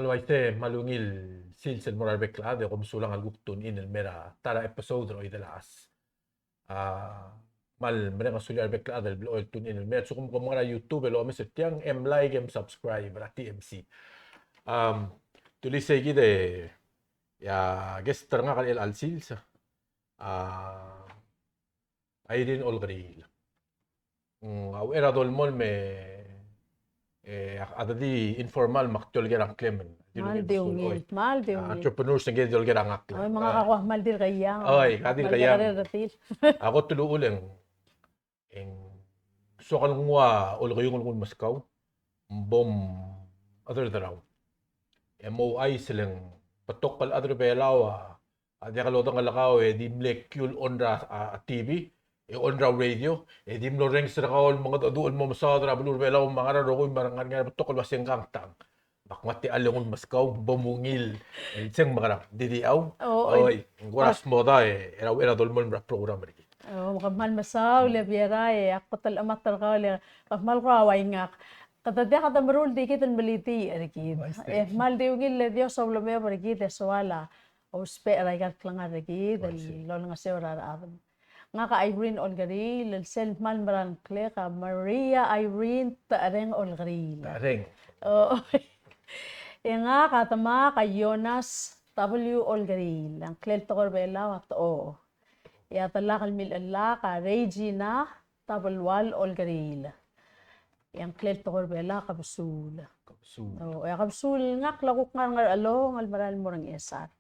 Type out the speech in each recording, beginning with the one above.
malwaite malungil silsel moral beklade kom sulang alguktun in el mera tara episode oi de las mal mereka suliar beklade el oil tun in el mera sukum ko mara YouTube lo mes tiang like subscribe ra TMC tulis segi de ya guest teranga kal el al silsa Irene Olgril au era dolmol me ada di informal maktol gerang klemen Mal diungil, mal diungil. entrepreneurs na gid gerang akla Ay, mga kakwah, mal dir kayang. Oy, kadil kayang. Mal dir ratil. ako tulo uleng eng so kan ngwa ul kayong ul Moscow bom other draw MOI silang patok pal other belaw adi kalotong kalakaw di molecule on TV on radio di mo reng sa kaol mga duol mo sa tra bulur belaw mga ro ko marangan nga patok waseng kang tang bakmati along Moscow bomungil sing mga didiaw oy guras moda era dolmon program ri Kamal masaw, lebiera, ako tal amat tarkaw, kamal kaway ngak. Katadya kata marul dikit ang baliti, arikid. Mal diungil le Dios sa ulame arikid, eswala. O spe araygat lang arikid, lolo nga sewa rararam. Nga ka Irene Olgaril, sel mal marang kle ka Maria Irene Taareng Olgaril. Taareng. Oo. Nga katama ka Jonas W. Olgaril. Ang klel tokor bela at o. Ya talakal mil Allah ka Regina Tabalwal Olgaril. Yang klel tokor bela kabsul. Oh, ya kabsul ngak lakuk ngar alo ngal maral morang esar.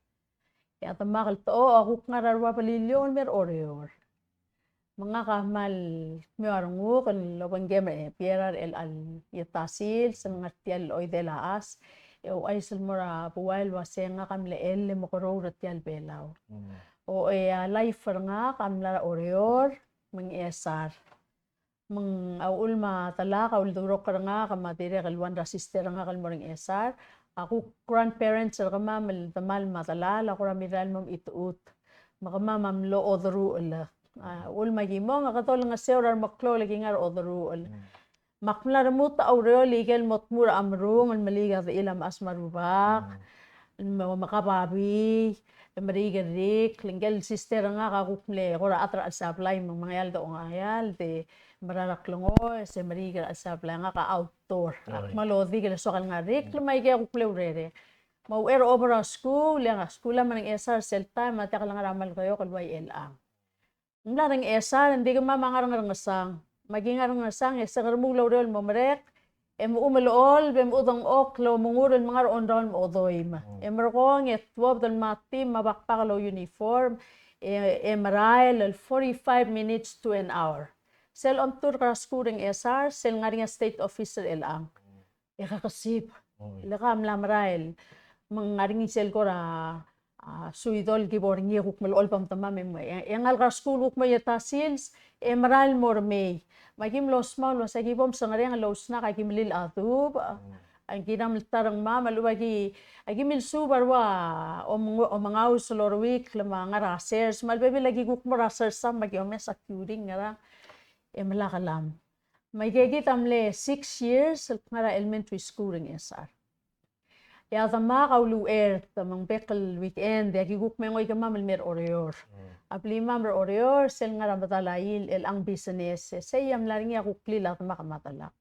Ya tamakal to akuk ngar arwa palilyon mer oreor. Mga kamal miarungu kan lobang game pierar el al yatasil sa mga tial oy de laas. Eu ay mora buwal wasenga kamle el mo koro tial belaw. O life nga kamla oreor mang esar mang aul ma tala kaul durok nga kamatire kalwan ra sister nga kalmorang esar ako grandparents sa kama tamal matala la ko ramiral mom ituut makama mamlo odru ul magimo nga katol nga seurar maklo lagi nga odru makmla ramut aureo legal motmur amru ngan maliga ilam asmarubak makababi marigarik linggel sister nga kakukle kora atra supply mga yal do nga yal de mararaklongo se mariga supply nga ka outdoor malodi gel sokal nga rik lumay kay kukle urere mau ero over school nga school man ng SR cell time at lang ramal kayo kalway elang mlarang SR hindi ka mamangarang ngasang maging ngasang sa ngarmulaw rel momrek umalool bem udang oklo mungurol mga onron mo odoym emerkong etwob dal mati mabakpakalo uniform maral 45 minutes to an hour sel om tur ka skuring SR sel ngaring state officer elang kakasip ilakam lamrael mangaring sel ko ra suidol giboring yekuk malol pam tamam engal ka school uk mayatasil maral mormay magim los mal was agibom sangareng los na kagimlil atub ang kinam tarang mama luwagi agimil subarwa o mga usulor week lama nga rasers malbebe lagi guk mo rasers sam magim mes accusing nga malakalam may gigitamle 6 years ngara elementary school ng SR ya tama kaulu tamang bekal weekend ya giguk mengoy ka mamal mer oreor apli mamre oreor sel ngara batalail el ang business sayam laring ya kukli lat makamatala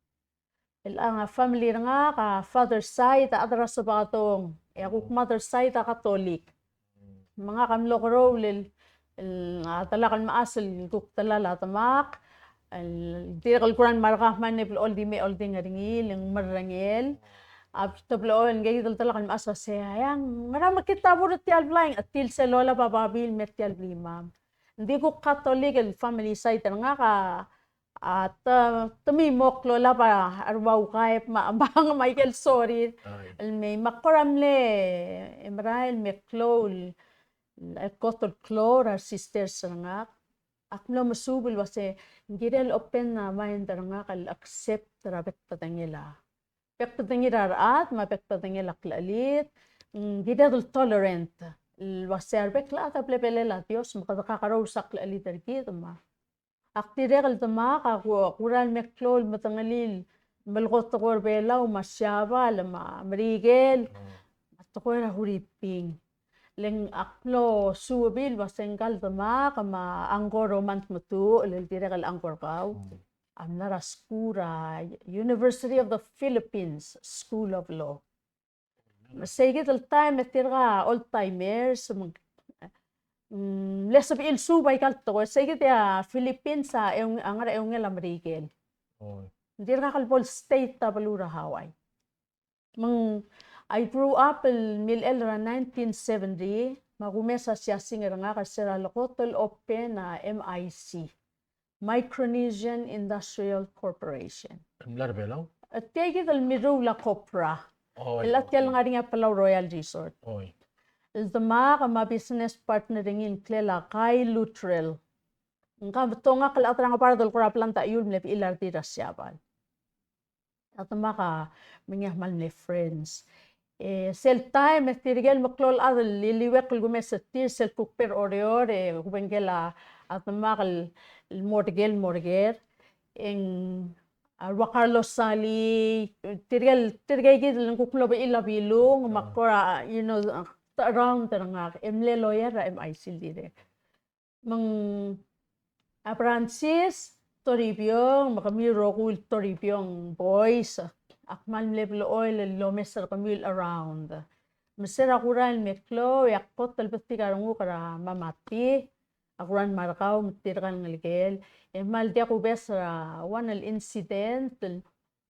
el ang family nga ka father side adra sa batong ya kuk mother side catholic mga kamlo ko role talakan maasal kuk talala tamak tirakal kuran maraka manipul all di me all di ngaringil ang marangil tabloon gay talakan maasa sayang marama kita burot tial flying atil sa lola bababil metial blimam hindi ko Catholic family side nga ka at tumimok lola pa arwaw kahit maabang Michael sorry may makoramle Emrael meklol kotol klor sisters nga aklo masubul wase ngirel open na mind nga kal accept rabet tatangila pektatangir at mapektatangir laklalit gidadul tolerant waser bekla at aplepelela Dios makakaraw sa klalit arkit ma aktirekal tama ka kuran meklol matangalil malgot to korbela masyaba lama marigel Tokoy na huriping. Leng aklo suwabil wasengkal tama kama anggor romant mutu lel dire kal anggor kau. Amnara skura University of the Philippines School of Law. Masaygit al time etirga old timers lesab il subay kal to saygit ya Philippines sa yung angara yung Amerikel. Dirga kal bol state tabalura Hawaii. I grew up in Mil-El 1970. Magumesa siya singer nga kasi Lokotol Open na MIC, Micronesian Industrial Corporation. Mlar belaw? At kaya kita Mirula Copra. Ilat kaya nga rin nga pala Royal Resort. Ito mga business partner rin klela kay Luttrell. Nga ito nga kalatra nga para dal kura planta yun mlep ilar tira siyaban. At mga mal ni friends. Sel time tirigel maklol adal liliwek gumes tir sel kukper oreor kubengela at makal morger en Arwa Carlos Sali tirigel gid lang kuklo ba ilabilong makora around nga emle lawyer MIC dire mang Francis Toribio makamiro kul Toribio boys akmal level oil lomeser kamil around mesera kuran meklo yakot talbati karangu kara mamati akuran markaw mtirkan ngalgel emal dia ko besra one incident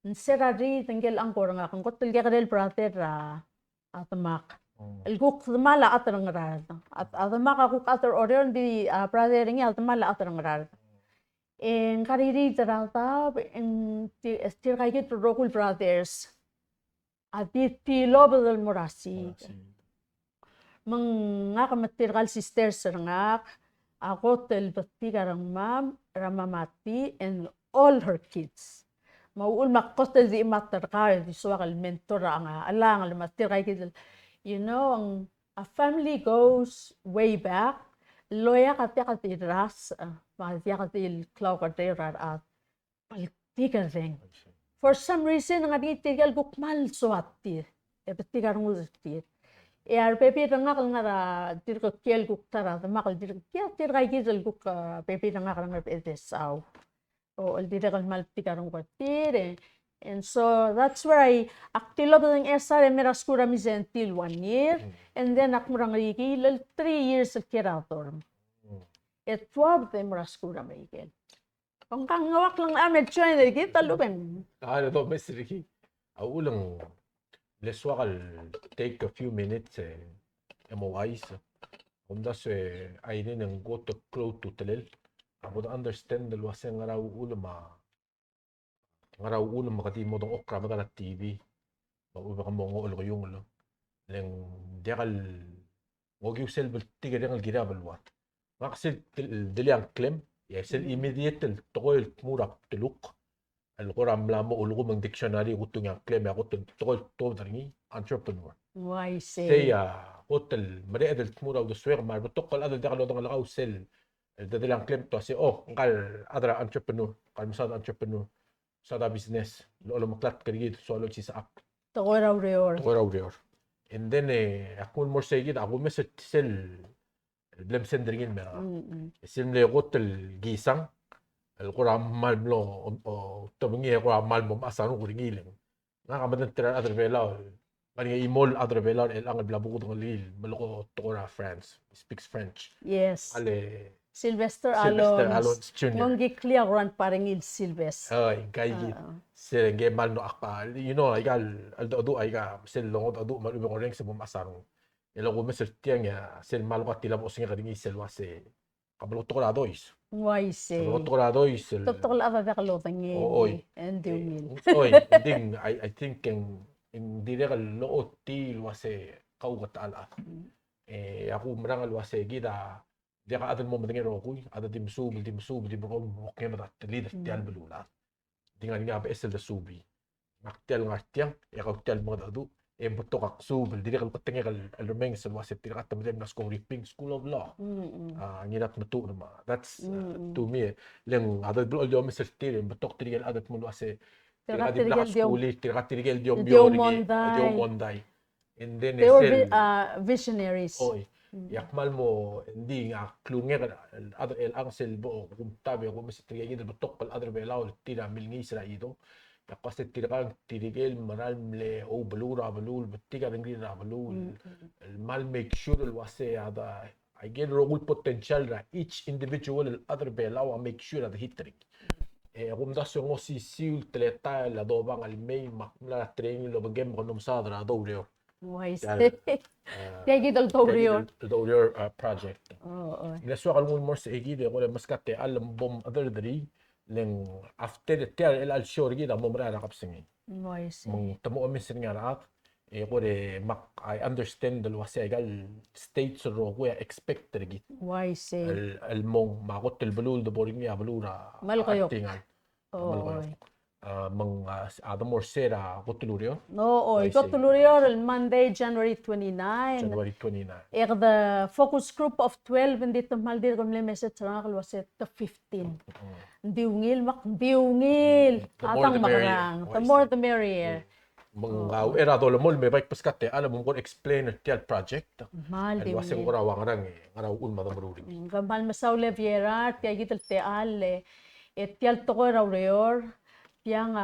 nsera ri tengel angkor nga kan kotel dia kadel brother atmak elguk mala atrang rar at atmak aku atar orion di brother ngi atmala atrang rar en kariri terata en estir kait Rokul Brothers ati lobo del morasi mga kamatirgal sisters nga ako tel bati karang mam ramamati and all her kids maul makotel di matter ka di suwakal mentor nga alang matir kait a family goes way back loya kati ras Mahatia katil klaw katerar at palitikan ring. For some reason, nga tigal gukmal suati. Petikan ngutit. Pepe nga ra tirka kiel guktara. Makal tirka gizal guk pepe nga nga petesaw. O tirka mal tikarong kwatir. And so that's where I aktilog ng SR meraskura misen till 1 year. And then akmurang rigil 3 years of kirator. At 12 them raskura Michael. Kung kang ngawak lang namin siya, kita luben. Ano to, Mr. Ricky? Ulang, leswakal take a few minutes MOIs. Kung das ay ng go to close to telel. Ako na understand dal wasa ngaraw ulam makati mo dong okra magana TV. Mag-uba ka mo ngol ko yung lo. Leng diakal wag yung selbal tiga diakal girabalwat. Kasi dili ang claim yes immediate tokoy mura tuluk al qoram lamo ulgo mang dictionary utong ang claim ako tokoy to daringi entrepreneur why say hotel mari adal mura do swer mar tokol adal dakalo dong lakaw sel dili ang claim to si ngal adra entrepreneur kal misad entrepreneur sa business lo maklat kadi so lo si sa tokoy raw reor and then ako more say gid ako mes sel البلم سندرين ما اسم لي قلت الجيسان القرى مال بلو تبنيه قرى مال بوم أسانو قرينيلين نعم بدن ترى أدر بيلا غني يمول أدر بيلا الأنغل بلا بقول غليل ملقو تقرا فرنش speaks French yes على Sylvester Alons ngongi clear run parang il Sylvester كاي سيرنجي مال نو أقبال أيقال الدو أيقال سيل لونغ الدو مال بقولين سبوم أسانو Elo ko mesel tiang ya sel malo ka tila bosing ka dingi sel wase kabalo to la dois why say kabalo to la dois sel to la ava ka lo tangi and do mil ding I think in dire ka lo til wase kau ka ala aku merangal wase gida dia ka adan mo madingi ro kuy ada dim sub bro mo ke mata leader tial belula dinga nga ba esel da subi maktel ngartiang ya ka tel mo da du betok sub dili kal patenge kal alumeng sa wasip tira kat madem na school of law ngirat metu ma that's to me leng ada blo yo mesel tire betok tirigel adat mo wase tira di black school tira tirigel diom monday And then They were visionaries. oy. Yakmal mo hindi nga klunge other el ang selbo kung tabi ko mas tigay ito betok pal other belaw tira milngi sila ito. Yakas tira ka tirigel maral le o balura balul betiga ngri ra balul. Mal make sure el wase ada I get rogul potential ra each individual el other belaw make sure that hitrik. Kung da so si siul tleta la dobang al may makla training lo bagem konom sadra do reo. Wise. Kaya gidal Torio. Your project. Oo. Inaswa kalungun mo sa egide ko mas kate alam bom other dari leng after the tear el al sure gida mo mara kapsingi. Wise. Mong tamo amin sin nga raat ko de mak I understand dal wasi gal states ro ko expect gid. Wise. Al mong makot tel balul do boring ya balura. Malkayok. Oo. Mang ada more sera kutulurio. No, kutulurio el Monday, January 29. January 29. The focus group of 12 hindi maldir kom le message ra kalwa set to 15. Diungil diungil. Atang makarang. The more the merrier. Mga era do mol me bike paskate alam mo kon explain tial project. Mal diungil. Waseng ora wangarang ngaraw un madamruring. Kamal masaw le viera tiya gitel te alle. Tial to ko raurior. Yang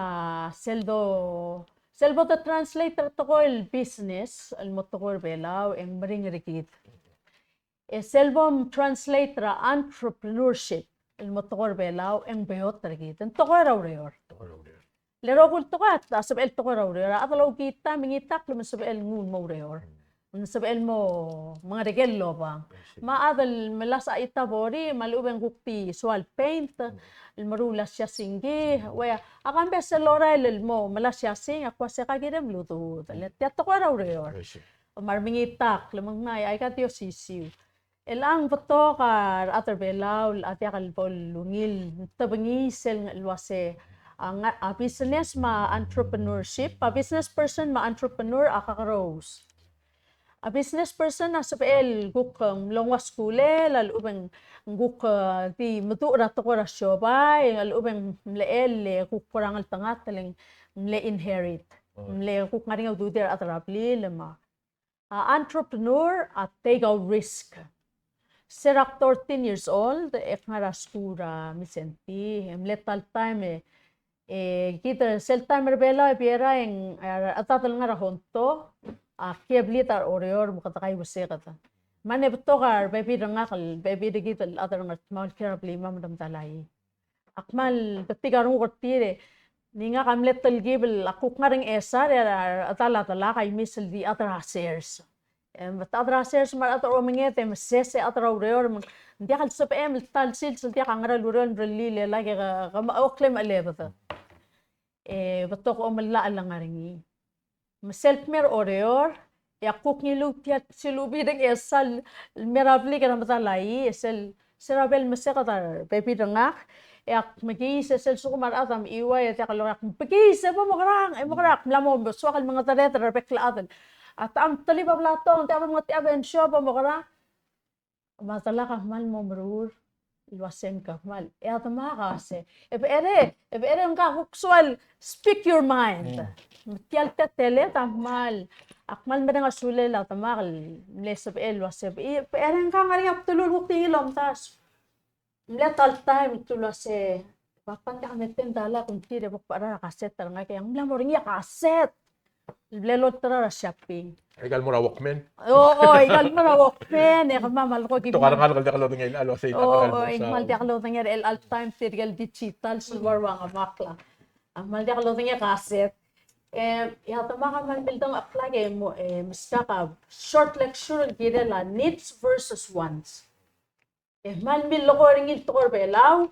selbo the translator to ko el business el motokor belaw en bring rikit. Selbo translator entrepreneurship el motokor belaw en beot rikit. En to ko raurior. Lero kul to ka sab el to ko raurior. Atalaw kita mingitak lumen sab el ngun mo raurior. Sab el mo mga regalo ba. Maadal malasa itabori malubeng kukti swal paint. Marula siya singi, waya akan besa Laurel mo malas siya sing ako sa kagirem luto. Tiyato ko raw reor. Marmingitak lamang na ay katyo sisiw. Elang foto ka ater belaw at yakal pol lungil tabangisel ng luwase ang business ma entrepreneurship, a business person ma entrepreneur akakaros. A business person na sapel guk longwas kule lalubeng guk ti matura to ko rasyo ba lalubeng mleel guk kurangal tangat taling mle inherit mle guk ngaring duder at rapli lema entrepreneur at take a risk. Serak 13 years old ek ngaraskura misenti mle tal time kita sel timer bela piera en atatal ngarahonto kiablitar orior mukatakay wasekata. Mane betokar baby rangakal baby digital other ngat mal kirabli mamdam talay. Akmal betigarong kortire ninga kamlet talgibel akuk ngaring esar atala tala kay misel di other shares. But other shares mar ato omingete mesese other orior hindi kal sab tal sil di kangra lurion relile lagi ka oklem alebata. Betok omalla lang ngaringi. Self-mer orior, yakuk nilu tiat silubi deng esal merabli kana matalai esel serabel mesekatar pepi dengak yak magi sesel sukumar atam iwa ya takalorak pagi sebo mokrang mokrang lamo swakal mga tareter beklaatan at am taliba plato ta mga tiaben shop mokrang matalaka mal momrur ilwasen ka mal atama kasi ebe ere nga huksual speak your mind. Tial tele tamal akmal medang asule la tamal lesab el wasab eren ka ngari aptulul hukti ilom tas mle tal time tulase papanda meten dala kun tire bok para kaset tar nga kay mla moring ya kaset lelo tara shopping Egal mo ra walkman. Oo, egal mo ra walkman mamal ko to karangal kal dekalo ngel alo sa oo mal dekalo ngel el all time tirgal digital silver wanga makla mal dekalo ngel kaset yatama ka man bildang apply mo miska ka short lecture girela needs versus wants. Man bil ko ringil to korbelaw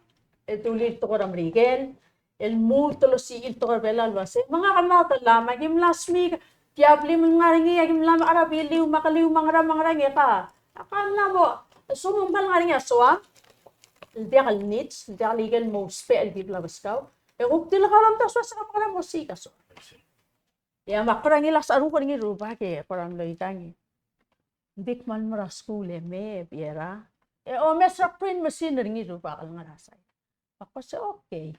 tulit to koramrigel el multo si il to korbelaw wase mga kamata lama gim last week tiabli mga ringi gim lama arabili makaliw mga rangi ka akan na mo sumong bal nga ringi aswa diakal needs diakal legal mo spell gib labaskaw hukti la kalam ta sa mga musika so ya makurangi las aru ko ngi ruba ke parang loitangi dik man mara school me biera o mesra print machine ngi ruba kal ngarasay ako sa okay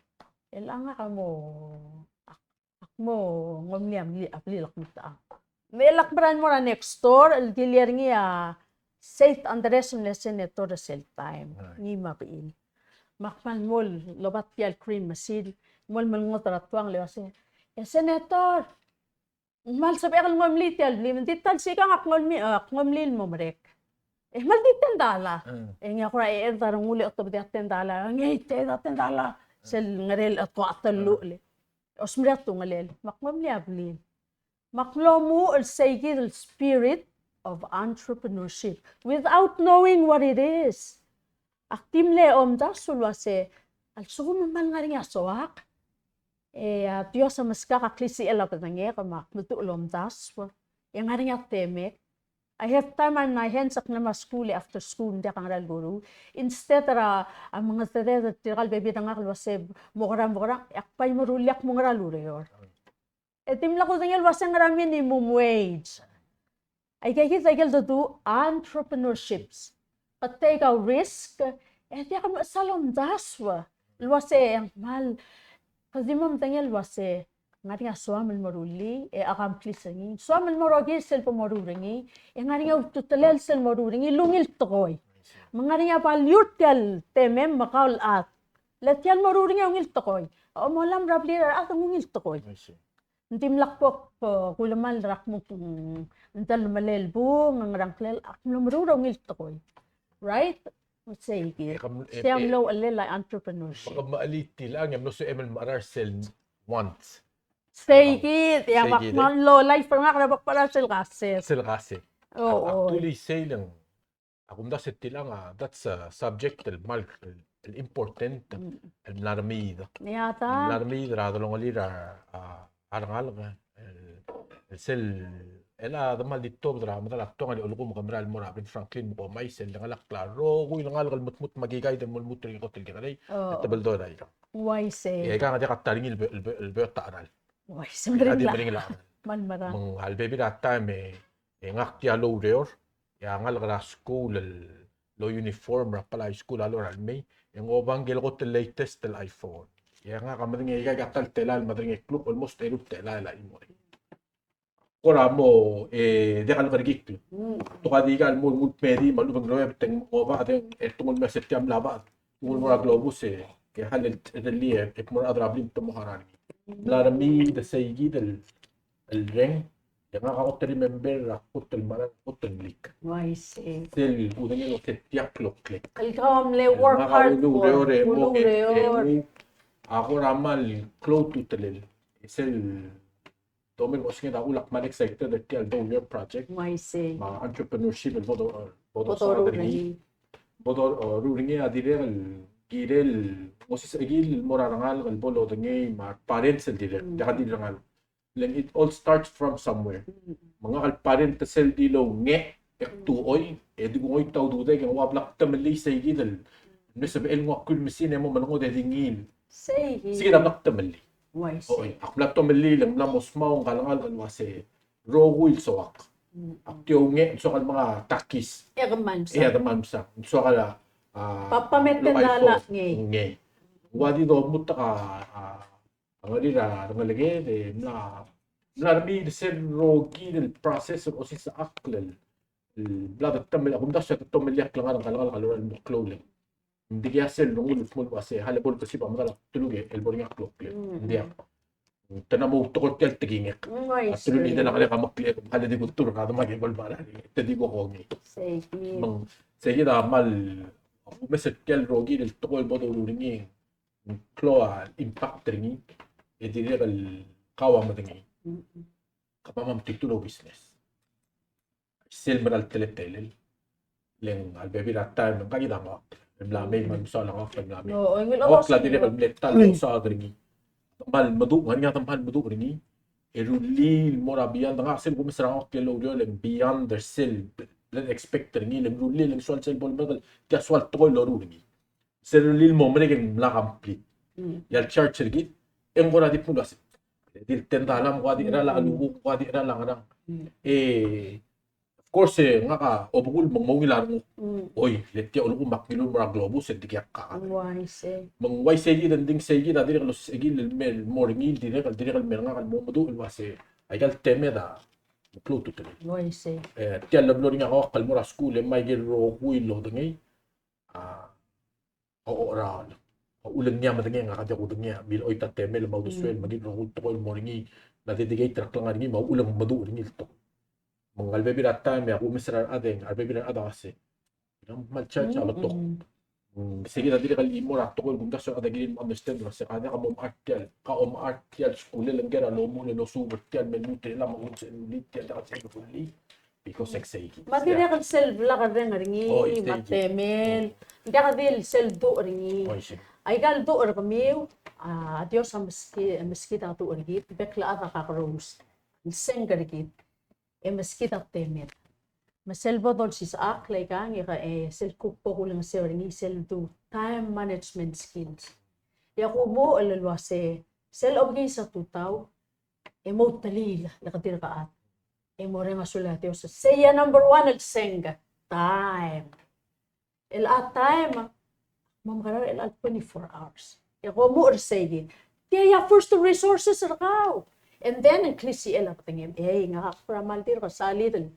elanga ka mo akmo ngomniam li apli lak mita May lakbaran mo na next door, al gilyar niya, Saint Andres ng senator sel time, ni mapiil. Makman mol, lobat pial cream masil, mol ngot ratwang lewase. Senator, mal sabi akal ngomli tial, dital sika ngomlil mo merek. Mal ditan dala. Nga kura tarang uli at tabi dala, ngay dala, sel ngarel at atallo le. Osmriat tungalel, makmamli ablin. Maklomu al saygid al spirit of entrepreneurship without knowing what it is. Aktim le omda sulwase al sugo mamal nga rin asoak. Diyo sa maska kaklisi ela patange kamak mutu lomdas. Yang nga rin temek. I have time on my hands ak na maskuli after school hindi kang ral guru. Instead ang mga tere tiral baby na nga kalwase mukara akpay marulyak mga raluriyor. Timla ko tinggal wasang minimum wage. Ay kaya do entrepreneurships. At take a risk. Di ka salom daswa. Luwase ang mal. Kasi mo tinggal wase. Nga nga suamal maruli. Accomplish ngin. Suamal marogi sel po maruringi. Nga nga tutalel sel maruringi. Lungil tokoy. Mga nga palyurt yal temem makal at. Let yal maruringi ang il tokoy. O mo lam rabli at ang il tokoy. Ntim lakpok kulamal rak mo ntal malelbo ng rangklel ak lumruro ngil tokoy. Right? Let's say it. Siyam low alila entrepreneurship. Baka maaliti lang yung so Emil Mararsel wants. Say it. Yang makman low life nga karabak para sel kasi. Sel kasi. Oo. Actually say lang. Akong dasit tilang that's a subject mal important el naramida. Niyata. Naramida rado long alira arang-alga el sel ela damal dito dra madala tonga ni ulgo mo kamera mo rabin Franklin mo may sel nga lak klaro ko yung ngal mutmut magigay dem mulmut ri ko tilgi kay tabel do dai Why say? ka nga kattaring el beta aral Why say? Mring la man mara. mong al baby that time ngak ti alo reor ya ngal gra school lo uniform ra pala school alo al may yung obang gel ko the latest el iPhone ya nga kamading katal telal madring klub almost erut telal la imo kora mo dekal vergik to kadigal mo mut pedi malubang roe teng oba ate etungol meset tiam laba tungol mo globus ke hal el liye ek mo adrablim to moharani larami de saygi del el reng ya nga ako remember akot el maran hotel lik Why say? del udang el tiak klok Kalkam le work hard for. Ako ramal close to telel. Isel domen was nga ulak man excited at tial do your project. Why say? Ma entrepreneurship el bodo Potoro sa dringi. rin. Bodo ruringi adire el girel mosis egil morarangal el bolo dengay ma parents el dire. Daka di rangal. Then it all starts from somewhere. Mga al parent sel dilo nge ek tuoy di ngoy taw duday nga wablak tamali sa igil. Nasabi el ngo kul misine mo manungo de dingil. Say Sige na naktamali. Why Okay, say? ako naktamali lang na mosmaw kalangal kan wase raw wheel sowak. Aktiyo nge so kan mga takis. Ekaman sa. Iya tamam sa. So kala Papameten dala ngay. nge. Wadi do mutta ka ang alira ngalage de na mi de ser rogi del process o sa aklel. Blada tamel ako da sa tamel yak lang kalangal kalor mo clothing. Hindi kaya sel nung ulus mo kasi halabol kasi pa madala tuluge el boring aklok hindi ako tanamo tukot kel tigingek Why at tulugi say? na kaya kamakli kada di kultur kada magibol para tadi ko ko ni Say mang sige da mal meset kel rogi del tukol bodo ringi kloa impact ringi e dire el kawa madangi kapamam titulo business sel manal teletelel leng al baby that time ng kagida mo Mlamay man sa lang ako mlamay. No, ngil Awak la dire letal sa ringi. Tambal madu nganya tambal madu ringi. Eruli morabian nga sel bumisra ako kilo yo lang beyond their sel. Let expect ringi lang ruli lang swal sel bol badal. Kaya swal to lo ringi. Seruli mo mregen la complete. Yal church ringi. En gora di pulas. Dil tendalam ko di ra la alu ko di ra lang nang. Of course nga ka obugul mangmawilan mo. Oy, letya ulo makilul mura globus et diyak ka. Why say? Mang why segi dan ding segi da dire los segi el mel morngil dire kal mer nga kal mo mudu el wase. Ay kal teme da. Pluto tuloy. Oy, say. Tiyan lablo nga ako kalmura school may giro kuilo dengay. Ora. Ulang niya madengay nga kadya ko dengay. Bil oy tatemel mau duswen magin ro to ko mo ringi. Natidigay trak lang ringi mau ulang madu ringi to. Mga albebi rata me ako misrar adeng albebi na ada kasi. Ang malcha cha batok. Sige na dili kal imo ra to ko kung kaso ada gilin mo understand kasi kada ka mo artial school lang gara lo mo no super tiyan men mute la mo sa litia da kasi ko li. Because sexy. Matira kan self la kan ringi Oy, matemel. Hindi ka dil self do ringi. Oy, sige. Ay gal do or kamiw. Dios ang meski ta to ringi. Bekla ata ka rose. Sengar git. Meski ta temer. Maselbo dol sis aklay ka nga sel kupo ko lang sa ringi sel do time management skills. Ya ko mo alalwa se sel obgi sa tutaw. Mo talila nakatira ka at. More masulat yun. Saya number 1 al senga. Time. At time, mamakarar at 24 hours. Ako mo orsegin. Kaya first resources rakaw. And then, ang klisi elak tingin. Nga kaparamal tiro ka salid.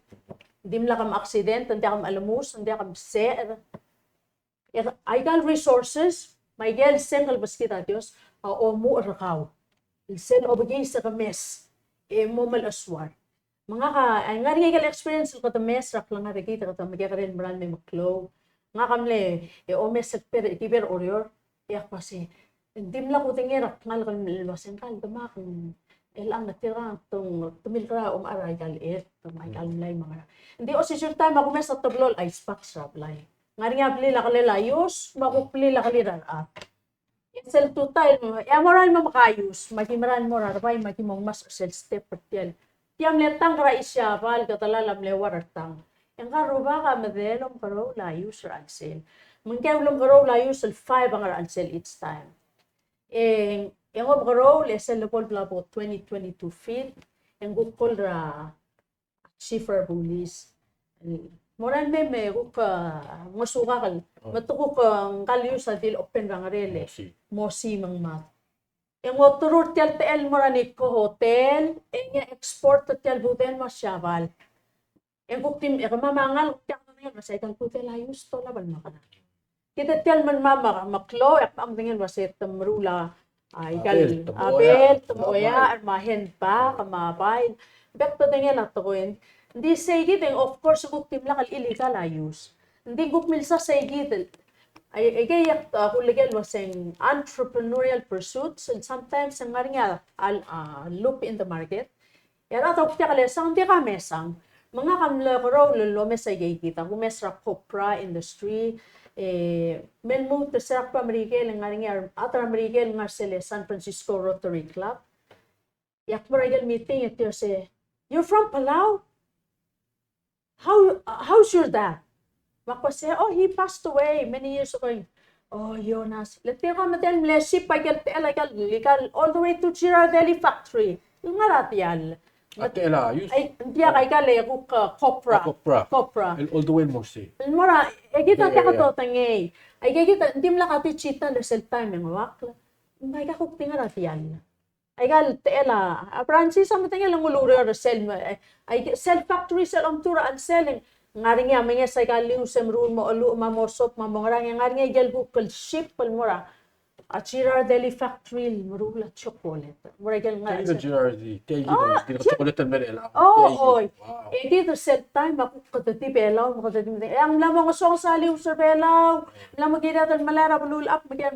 Hindi mo lang aksident, hindi ka malamus, hindi ka ser. Ay gal resources, may gel sengal baskita Diyos, o mo rakaw. Sen obigay sa kames. Mo malaswar. Mga ka, nga rin nga experience ko ito mesrak lang nga rin kita ito magkakaroon maran may maklo. Nga kamle, o mesak pero ikiber orior, iyak pa si, hindi mo lang ko tingirak, nga lang liwasin ka, damakang, ilang natira, tumilra, umaray galit, tumay kalmlay mga. Hindi o si sure time, ako mesak tablol, ice packs rablay. Nga rin nga plila kalilayos, makuplila kaliran at. Sel tutay, maran mo makayos, magimaran mo rarbay, magimong mas sel step patyal. Tiam letang kara isya pal katalalam lewaratang. Yang karuba ka madelom karo layus ra ansel. Mungkin ulom karo layus 5 ang ra ansel each time. Yang ob karo lesel lepol plabo 2022 feet. Yang gukol ra shifter police. Moran me guk masuka kal. Matukok ang kalyus sa dil open ra ngarele. Mosi mang mat. Yung motorur tiyal TL moranik ko hotel, yung export to tiyal buten masyabal. Yung kuktim, mamangal, kaya ko ngayon, masay kang hotel ayos to, laban makana. Kita tiyal man maklo, ang tingin masay tamrula, abel, tumoya, armahin pa, kamabay. Back to tingin ato ko yun. Hindi say of course, kuktim lang illegal ayos. Hindi kukmil sa say ay kayak kuligal was saying entrepreneurial pursuits and sometimes ang nga loop in the market. Yara tawag tiya kalesang di kami sang mga kamla karo lolo mesay kita kumesra copra industry men mo tesrak pa Amerikel nga atra Amerikel nga sila San Francisco Rotary Club. Yak marigal meeting ito say you're from Palau? How's your dad? Makose, he passed away many years ago. Oh, Jonas. Let's go madal ship I get legal all the way to Girardelli factory. Yung maratial. Ate ela, yus. Ay, hindi kay kale copra. Copra. All the way mo si. Mora, kita ka to tangay. Ay kita hindi mo lakati chita the cell time ng wakla. May ka kuk tinga ratial. Ay gal tela. Francis ang tinga lang uluro cell. Ay cell factory cell ang tura and selling. Ngaring nga, may nga sa ikaliw sa mrun mo, alu, mamosop, mamorang, ngaring nga, igal bukal, ship, palmura, at Girardelli factory, marula, chocolate. Mura igal nga. Kaya Girardelli, kaya gito, chocolate ang merela. Oo, dito set time, ako katati belaw, ang lamang asong saliw sa belaw, lamang ginatan malara, malulap, magyan,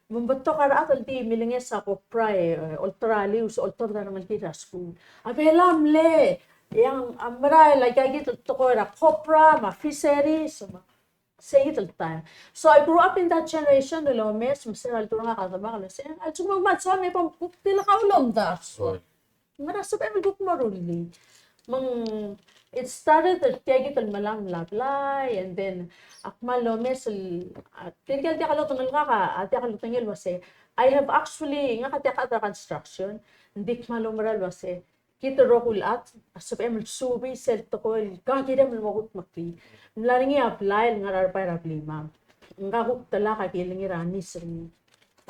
Mumbato ka raat, di milingin sa kopra, ultraliw, sa ultra naman kita school. Abelam le, yang amray like I get to go to copra, my fisheries, say it all the time. So I grew up in that generation, the lomes, masira ito nga katama ka kasi, at sumagmat sa may pamukutila ka ulong da. So, marasa pa yung maruli. It started at kaya gital malang lablay, and then akmal lomes, tinggal di kalutang ka, at di kalutang ilwase. I have actually, nga katiyak at construction, hindi kmalumaral wase, kita rokulat, asap emel subi sel tokol, kakira mo makut makli. Mlaringi apply nga rarpay raplima. Nga kuk tala kakiling irani sering.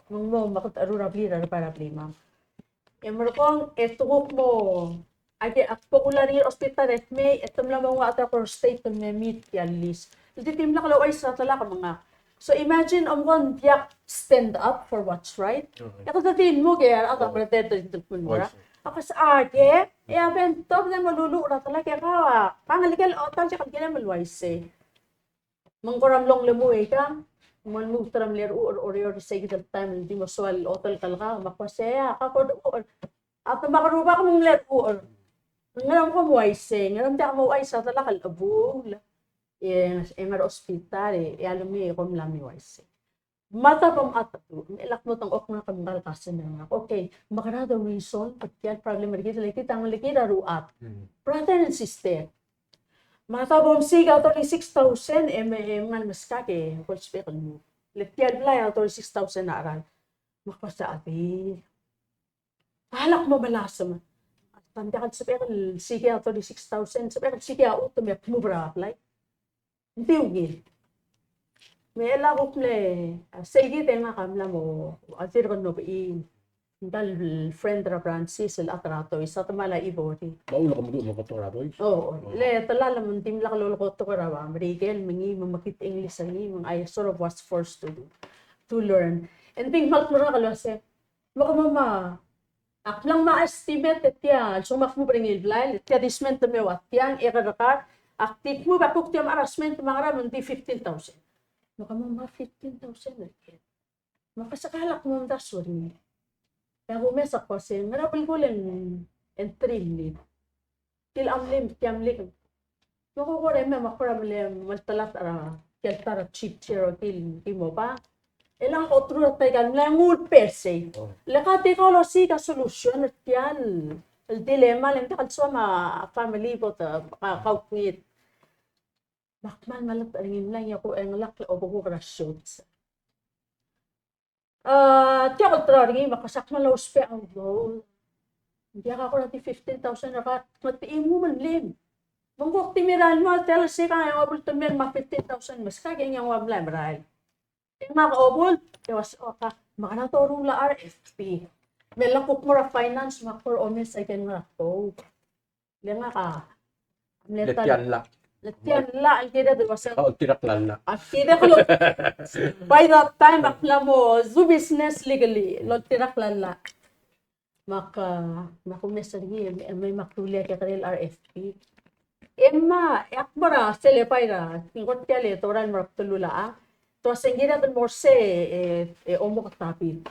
Mong mo makut aru rapli rarpay raplima. Emerkong etukuk mo Ade popular ni hospital et may etam lang mga ata for state may meet yan list. Hindi tim lang ay sa tala ka mga. So imagine one diak stand up for what's right. Ako sa tin mo kaya ata pretend to mo. Ako sa age, bento na malulura talaga ka. Pangaligal otal siya kagila malwaise. Mangkoram long lemuay ka. Man mo tram ler or your say the time hindi mo swal otal kalka makwasaya ka ko at makaruba ka mong ler or ngayon ko mo ay sing, ngayon di ako mo ay sa talakal abul. Nga ospital alam niyo kung lami ay sing. Mata pang atatu, ilak mo tang ok na kambal kasi na. Okay, makarada reason, patiyan problem lagi lagi tang lagi daruat. Brother and sister. Mata bom siga to 6,000 man maskake, kung speak mo. Letiyan blay to 6,000 na aral. Makasa ati. Halak mo balasa man. Tanda ka sa pekal, sige ato di 6,000, sa pekal sige ako, tumiyak mo like. Hindi ugil. May ala ko ple, sige tenga kamla mo, atir ko no in. Dal friend ra Francis, el atrato, isa tamala ibori. Maulo ka mo doon, makatora boys. Oo, le, talala mo, tim la kalolo ko to karawa, Marigel, mangi, mamakit English angi, I sort of was forced to learn. And think, malak mo ra kalwase, baka mama, aklang ma-estimate etya, sumak mo bring ilblay, etya disment to me wat yan, ekadakar, aktik mo bakuk tiyam arrasment mga ramon di 15,000. Maka mo mga 15,000 again. Makasakalak mo ang daswar niya. Kaya kumesak ko siya, marapal ko lang entry lim. Til amlim, tiyam lim. Makukura mo, makura mo lang, maltalat ara, keltara cheap chair o til, mo pa. Ilang otro na tayo kan, langul per se. Lakati ka lo si ka solusyon at yan. El dilema lang, takal sa family ko ta, kakawkit. Bakman malat alingin lang ako ang lakli o buko ka shoots. Tiyak ko traring, makasak na lo spe ang goal. Hindi ako natin 15,000 na ka, matiin mo man lim. Mangkok timiran mo, tell si ka, yung abul tumin, ma 15,000, mas kaging yung wabla, maray. Mga kaobol, kawas ka, makanatorong la RFP. May lakok mo ra finance, makor omis ay kan nga ko. Nga ka. Letyan la. Letyan la, ang kira doon kasi. Tiraklan la. Ang kira ko, by that time, akla mo, do business legally, lo tiraklan la. Makumis lagi, may makulia ka kanil RFP. Emma, akbara, selepay ra, kingot kya le, toran marap tulula ah. To senggira ben morse omo katapin.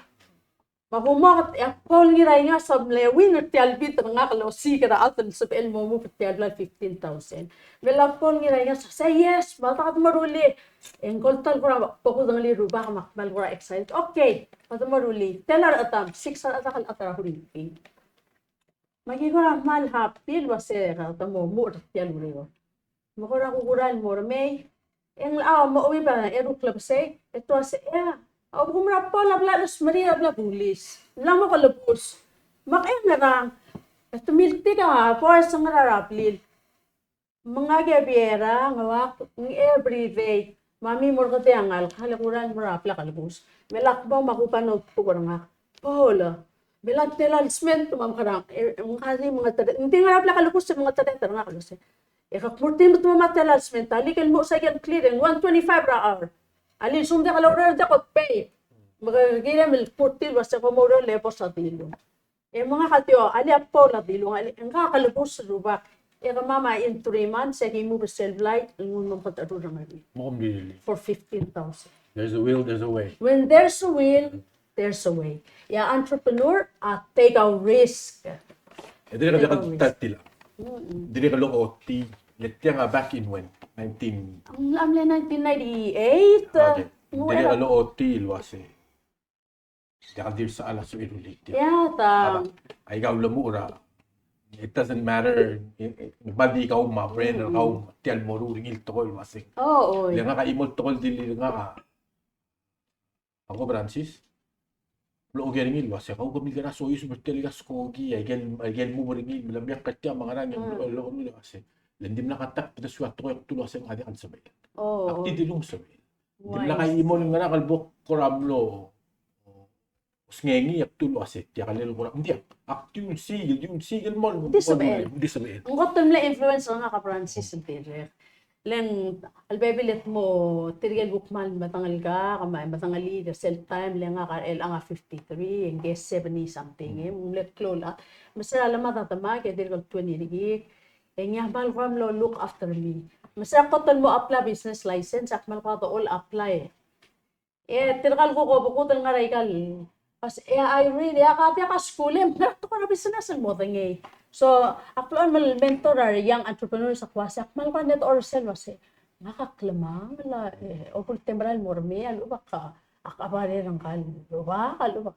Mahumak Paul ngiray nga sable win tialbit nga kalo sikara atan sa el mo 15,000. Mela Paul ngiray nga say yes, matakat maruli. Engkoltal ko ra poko dang liru ba makmal ko ra excited. Okay, mata maruli. Telar atam 6 atakal atara hurinti. Magi ko ra mal happy wase ka tamo mo tialuri. Makora ko kuran mo may ang mauwi ba ero club say ito sa ako kumra po lablalos Maria bla bulis lamo ko labos makay na lang tumilti ka po sa ngaraplil mga gabiera ngawak everyday mami mo ko tiangal kalakuran marapla kalabos melak ba makupanot po nga Paula bilang telalsment tumam karang mga hindi nga kalabos sa mga tadet nga kalabos Kakmurti mo ito matalasment, alikan mo sa yan clearing, 125 per hour. Alin sumda ka lang rin ako pay. Magkakila mil 40 basta ko mo rin lepo sa dilo. Mga katiyo, ali po na dilo, ang kakalubos sa lubak. Mama, in 3 months, say mo ba self-light, ang mong pataro na nga for 15,000. There's a will, there's a way. When there's a will, there's a way. Entrepreneur, take a risk. Hindi ka tatila. Hindi ka lang OT. Letyan nga back in when? 19... Ang amla 1998. Hindi ka lang OT, ilwase. Hindi ka dir sa alas o inulit. Yata. Ay ikaw lamura. It doesn't matter. Bali ikaw, ma-friend, ikaw, tiyan mo, ringil to ko, ilwase. Oo. Hindi nga ka-imot to ko, dili nga ka. Ako, Francis? Lo gering ilwase. Ako gamiga na soyo sumertel ka skogi. Ay gel mo ringil. Malamiyak katya, mga rangin. Lo ilwase. Landim na katap, ito suwato ko yung tulo sa mga adik sabay. Oo. Akti dilong sabay. Dim na kayo mo nga na kalbok koramlo. Ngengi aktul asit ya kalil ko hindi aktul sigil mo Di sabihin. di sabihin. Ang kotom la influence nga ka Francis ang tere. Leng albebilet mo tirgel bukman matangal ka kamay matangali the cell time leng nga ka el nga 53 and guess 70 something let klola masala matatama ke tirgel 20 digi enya bal from lo look after me masaya koton mo apply business license akmal ko to all apply tirgal ko bukutan nga raikal pas I really akati ka school to para business mo tangay. So, akloan mal mentor young entrepreneurs sa kwasak mal kan net or sell wase. Nakaklamang la opul temporal morme alu baka akabare rang kal. Ba kalu ba.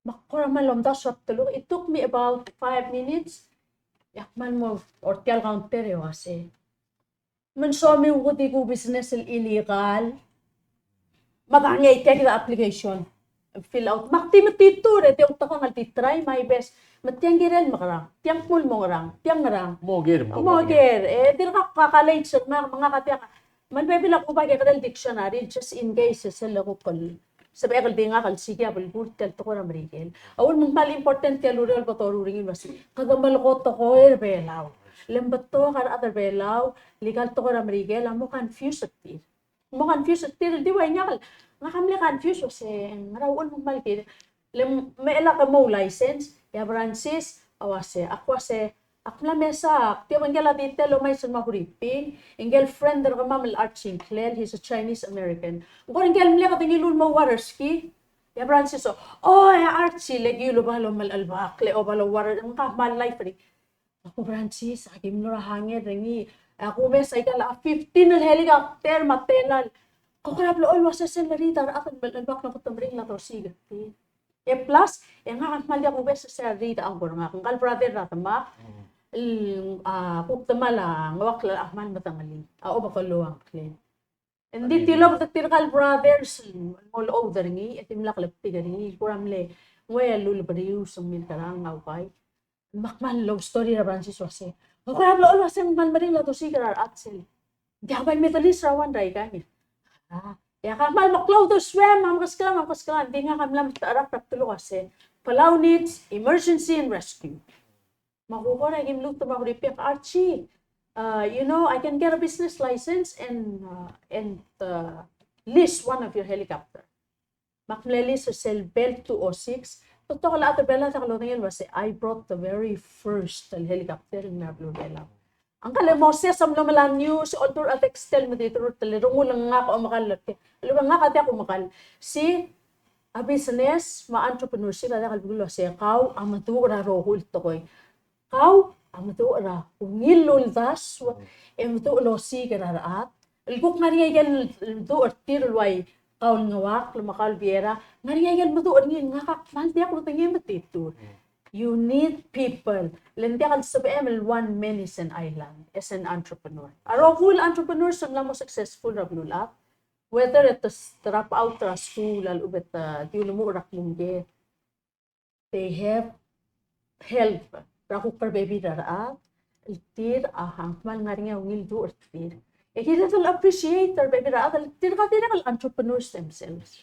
Makora malom da shot tulo. It took me about 5 minutes. Yakman mo or tial counter wase. Man so mi uti ko business illegal. Matangay take the application. Fill out. Makti matitur ete utak nga try my best. Matiang girel makarang. Tiang pul mo ngarang. Tiang ngarang. Mogir Dir ka kakalate sa mga katiang. Man bebila ko ba kadal dictionary just in case sa lago kol. Sabi akal di nga kal sige abul burtel to ko ramrigel. Awul mong pal important ya lurel patoruringin mas. Kagamal ko to ko belaw. Lembat to kar other belaw. Legal to ko ramrigel. Amo confused ti. Mo confused ti di wa nya kal. Nga kami confused kasi ngarawon mong malkid. May ela ka mo license. Ya Francis, awase, akwase, akla mesa, tiyo manggala detail o may sa mahuriping, ingel friend der kamamel Art Sinclair, he's a Chinese American. Ugor ingel mle katingilul mo waterski. Ya Francis, ya Archie, legilo balo mal albakle o balo water, ang mal life rin. Ako Francis, akim no rahangin ringi. Ako mesa ikala 15 na helicopter matelal. Kukuraplo alwas sa selarita, akan mal albak na kutamring na torsigat. Plus, nga malya ko besa sa rita ang nga kung kal brother ratama kukta lang wakla ahman matangali o bakaluang clean hindi tilo but tirkal brothers all over ngi etim laklap tigari kuramle ngoy lul bariu sumil karang away makman love story ra Francis wase kuramlo alwas ang malmaring la to sigar atsel di habay metalis rawan ray kanya ya kamal maklaw to swim makaskalan di nga kamlam tarak tulo kasi Palau needs emergency and rescue. Makukura yung luto mahuripik Archie. I can get a business license and lease one of your helicopter. Makmlelis sa cell belt 206. Totoo kala ato bela sa kalotangin was I brought the very first helicopter in Mablo Bela. Ang kalimose sa mga news author at extel mo dito talirungo lang nga ako makalat. Alam nga kati ako makal. Si a business ma-entrepreneurship ada kalbulo siya kaw ang matura rohul to koy. Kaw ang matura ungilul das matulo si gararaat. Ilguk nga niya yan do artirway kaw ngawak lumakal biera. Nga niya yan matuor nga kakmal di ako tingin matitur. You need people. Landia kan sa one man is an island as an entrepreneur. Aro full entrepreneurs ang mo successful ra blulat. Whether it is drop out ra school al ubet di mo rak mungge. They have help. Rakuk per baby daraat. Iltir ahang man nga ringa ungil do ortir. He doesn't appreciate their baby daraat. Iltir ka tinakal entrepreneurs themselves.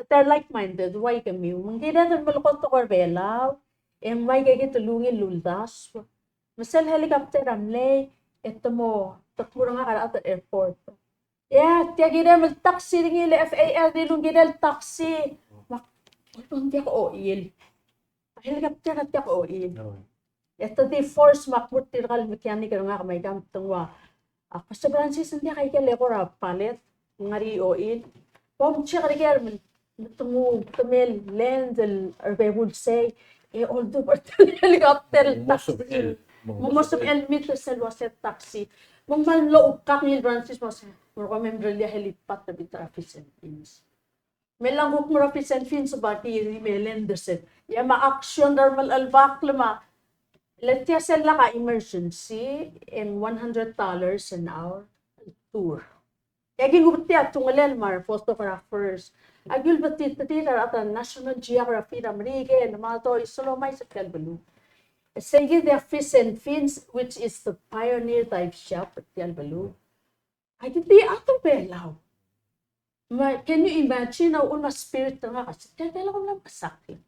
They're like-minded. Why kami? Mangkina doon malukot to Corbella. Why kaya tulungin luldas? Masal helicopter amlay. Ito mo. Takmura nga kara at airport. Yeah, tiya gina taxi ringil FAL nilong gina taxi. Hindi ako oil. Helicopter at tiya ko oil. Ito di force makmut tirkal mechanic nga kamay gamit wa. Pastor Francis hindi kay kele ko ra palit ngari oil. Pom check again tungo tumel lens or they would say all do helicopter taxi. Most of el meter sel was a taxi. Mong manlo kak ni Francis was mo remember li helipat na traffic and things. Melang huk mo traffic and things ba ti melen deset. Ya ma-action normal albak lama. Letya sel la ka emergency in $100 an hour tour. Yaging gubti at tungalel mar photographers. Agil batit tira at National Geography na marige na mga to isolomay sa Kalbalu. Sige the Fish and Fins which is the pioneer dive shop at Kalbalu. Ay hindi ato belaw. Can you imagine how una spirit nga kasi kaya ko lang kasakit.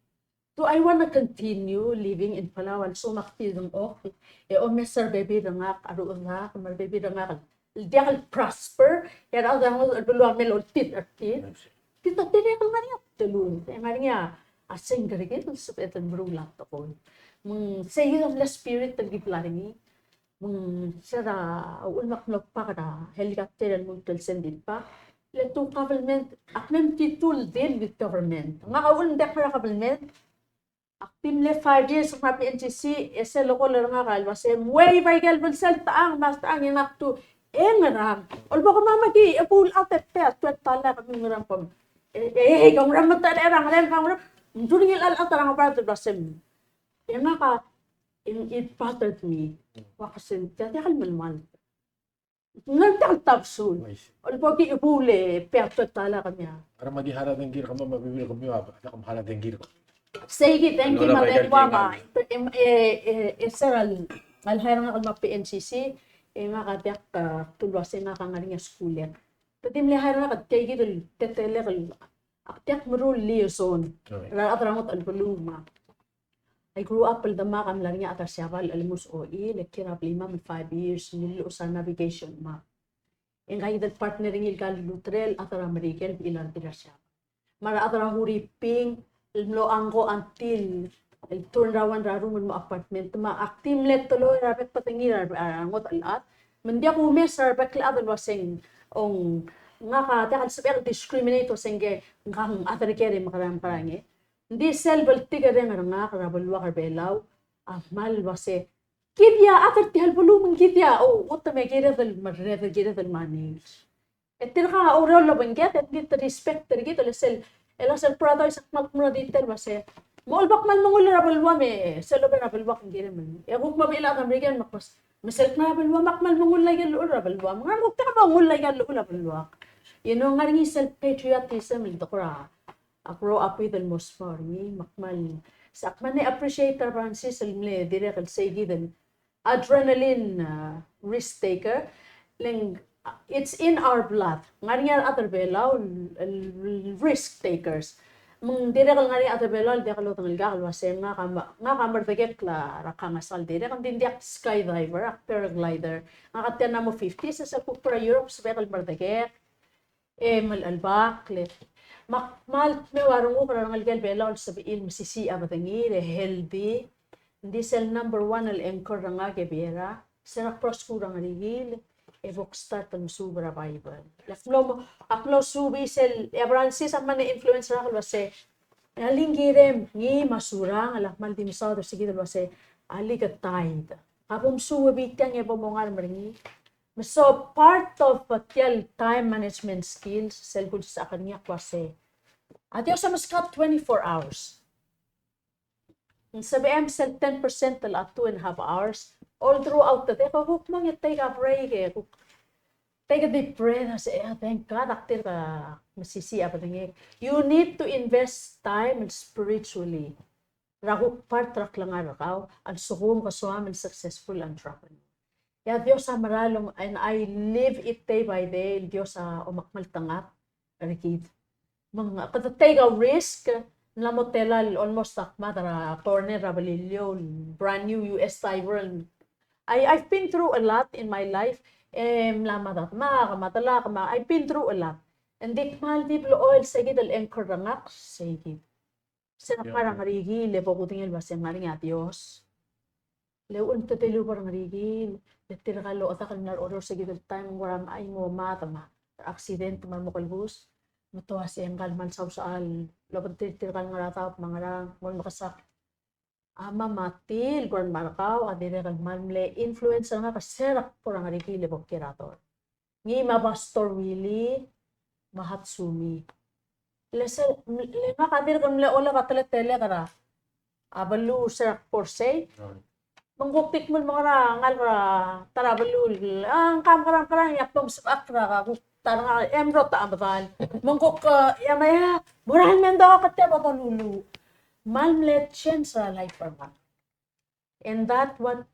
So I want to continue living in Palawan. So makitidong okay. O may survey nga, aroon nga, marbaby nga, di akal prosper. Yan ako dahil beluang melo tit. Kita tiri ako nga niya. Tulun. Kaya nga niya, asing garigit, supetan berulang ako. Say you have the spirit of giplaringi. Sara, ulmak pa kada, helicopter and multiple sendin pa. Leto government, akmem titul din with government. Nga kaulong dek para government, aktimle 5 years sa PNCC, ese loko lang nga kalwa, se way by galbon sel taang, mas taang yung akto, ngarang. Olba ko mamagi, pull out at pet, tuwet tala kami ngarang pam. Kung ramat na erang, kang ram, during ilal at arang para basem. Nga ka, it bothered me. Wakasin, kaya kalmalmal. Nagtal tapsul. Olba ki ipule, pet, tuwet tala kami. Para madihara dengir ka mabibili ko miwa, ako mahala dengir ko. Sige, thank you, Madam Wama. Seral, malhayang nga kalma PNCC, nga katiyak tulwasin nga kangaling nga schooler. Pati malhayang nga katiyak ito, tetele kal, aktiyak marul liaison, ratrangot alpaluma. I grew up paldama kam lang nga atasyabal, alimus OE, lekira plima, 5 years, nilo sa navigation map. Yung kaya that partnering ilkal lutrel, atara American, ilan pinasya. Mara atara huriping, loang ko until turn rawan raruman mo apartment ma active let tuloy rapet patingin ngot alat mandi ako mes rapet la adal waseng ong nga ka takal sabi discriminate waseng ge ngam atari kere makaram parange hindi selbal tigare nga karabalwa karbelaw mal wase kidya atar tihal bulumang kidya o utame kere dal marre kere dal manage etir ka orol lo benget et git respect tergit lesel Elasel brother sa magmuna dito kasi molbak man mangul rabalwa me selo ba rabalwa kung gire man e kung mabila American makos mesel na rabalwa makmal mangul lay gal rabalwa mga mo ta mangul lay gal rabalwa nga ring self patriotism dito ko I grow up with almost for me makmal sakman ni appreciate Francis le dire kal say given adrenaline risk taker ling it's in our blood. Ngariyan other belaw risk takers. Mung dire kal ngari other belaw de kalo tangal gal wasem nga kamar tagek la rakangasal dire kan dindiak skydiver, paraglider. Nga katyan na mo 50 sa para Europe sa bekal mardagek. Mal albak le. Mal me warung ko para ngal gal belaw sabiin masisi abatangi healthy. Hindi cell number 1 al anchor nga gebera. Serak pros kurang rigil. Evok start ang subra Bible. Aklo subi sel Francis ang man influence ra kalwa se nalinggirem ngi masurang alak mal dim sa sige dalwa se ali ka tide. Kapom subi tang ebo mongar maringi. So part of patial time management skills sel gud sa kanya kwase. Atyo sa maskat 24 hours. Sabi am sel 10% tal at 2.5 hours. All throughout the day, kung mga take a break, take a deep breath, say, thank God, aktir ka, masisiya pa tingin. You need to invest time and spiritually. Rakuk part-track lang arakaw, ang sukum kasuam and successful entrepreneur. Ya Diyos sa maralong, and I live it day by day, Diyos sa umakmal tangat, rikid. Mga, kada take a risk, namotelal, almost takmatara, corner, rabalilyo, brand new US Tyrell, I've been through a lot in my life. I've been through a lot. And di mahal di blo oil sa gid al anchor rangak sa gid. Sa parang rigi lepo ko tingil ba sa ngari nga Dios. Leon to telu parang rigi. Letir ka lo atakan na order sa gid time waram ay mo matama. Accident man mo kalbus. Matuwa si enggal man sa usal. Lo tir ka nga ratap mga mo makasak. Ama matil guard marakaw adire kag manle influence nga kaserak porang rikile bok kirator ngi mabastor willy mahatsumi lesa le makadir kan le ola katele tele kara abalu serak porse mangguktik mo mga ngal ra tarabalul ang kam yapom sa akra ka tarang emro ta abal mangguk yamaya burahan mendo kate babalulu Malmlet sa life or man. And that what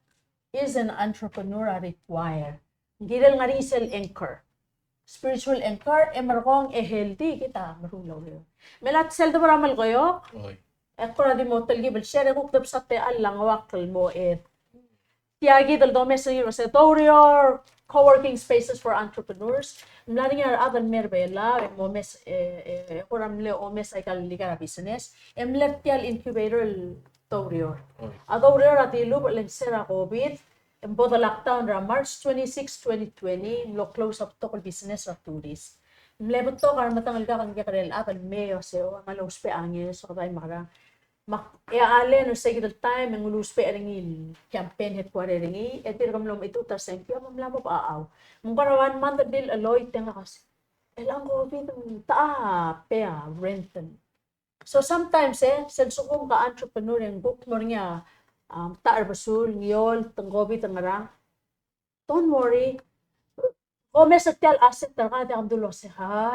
is an entrepreneur require. Giral nga rin anchor. spiritual anchor, markong healthy kita, marulaw yun. Melat sel da maramal kayo, Oy. kora di mo talgi bel share ko dab satte allang wakal mo tiagi dal domes yung sa Torior co-working spaces for entrepreneurs. Mlaring ar adan merbela, mo mes koram le o mes ay kaligara business. Emlet tial incubator Torior. Torior at ilu len sera COVID. Both the lockdown ra March 26, 2020, lo close up to business ra tourist. Mlebot to karena matangal ka kan karel at Mayo seo ngalos pe angin so kay mara ale no say the time ang ulus pe ring campaign headquarter ring etir kam lom itu ta sen kya mamla mo paaw mong para 1 month dil aloy tenga kas elang ko bit ta pe rental. So sometimes sen sukong ka entrepreneur yang book mo niya taar basul ngiyol tanggobi tangarang don't worry kome sa tial asset tarka di amdulo se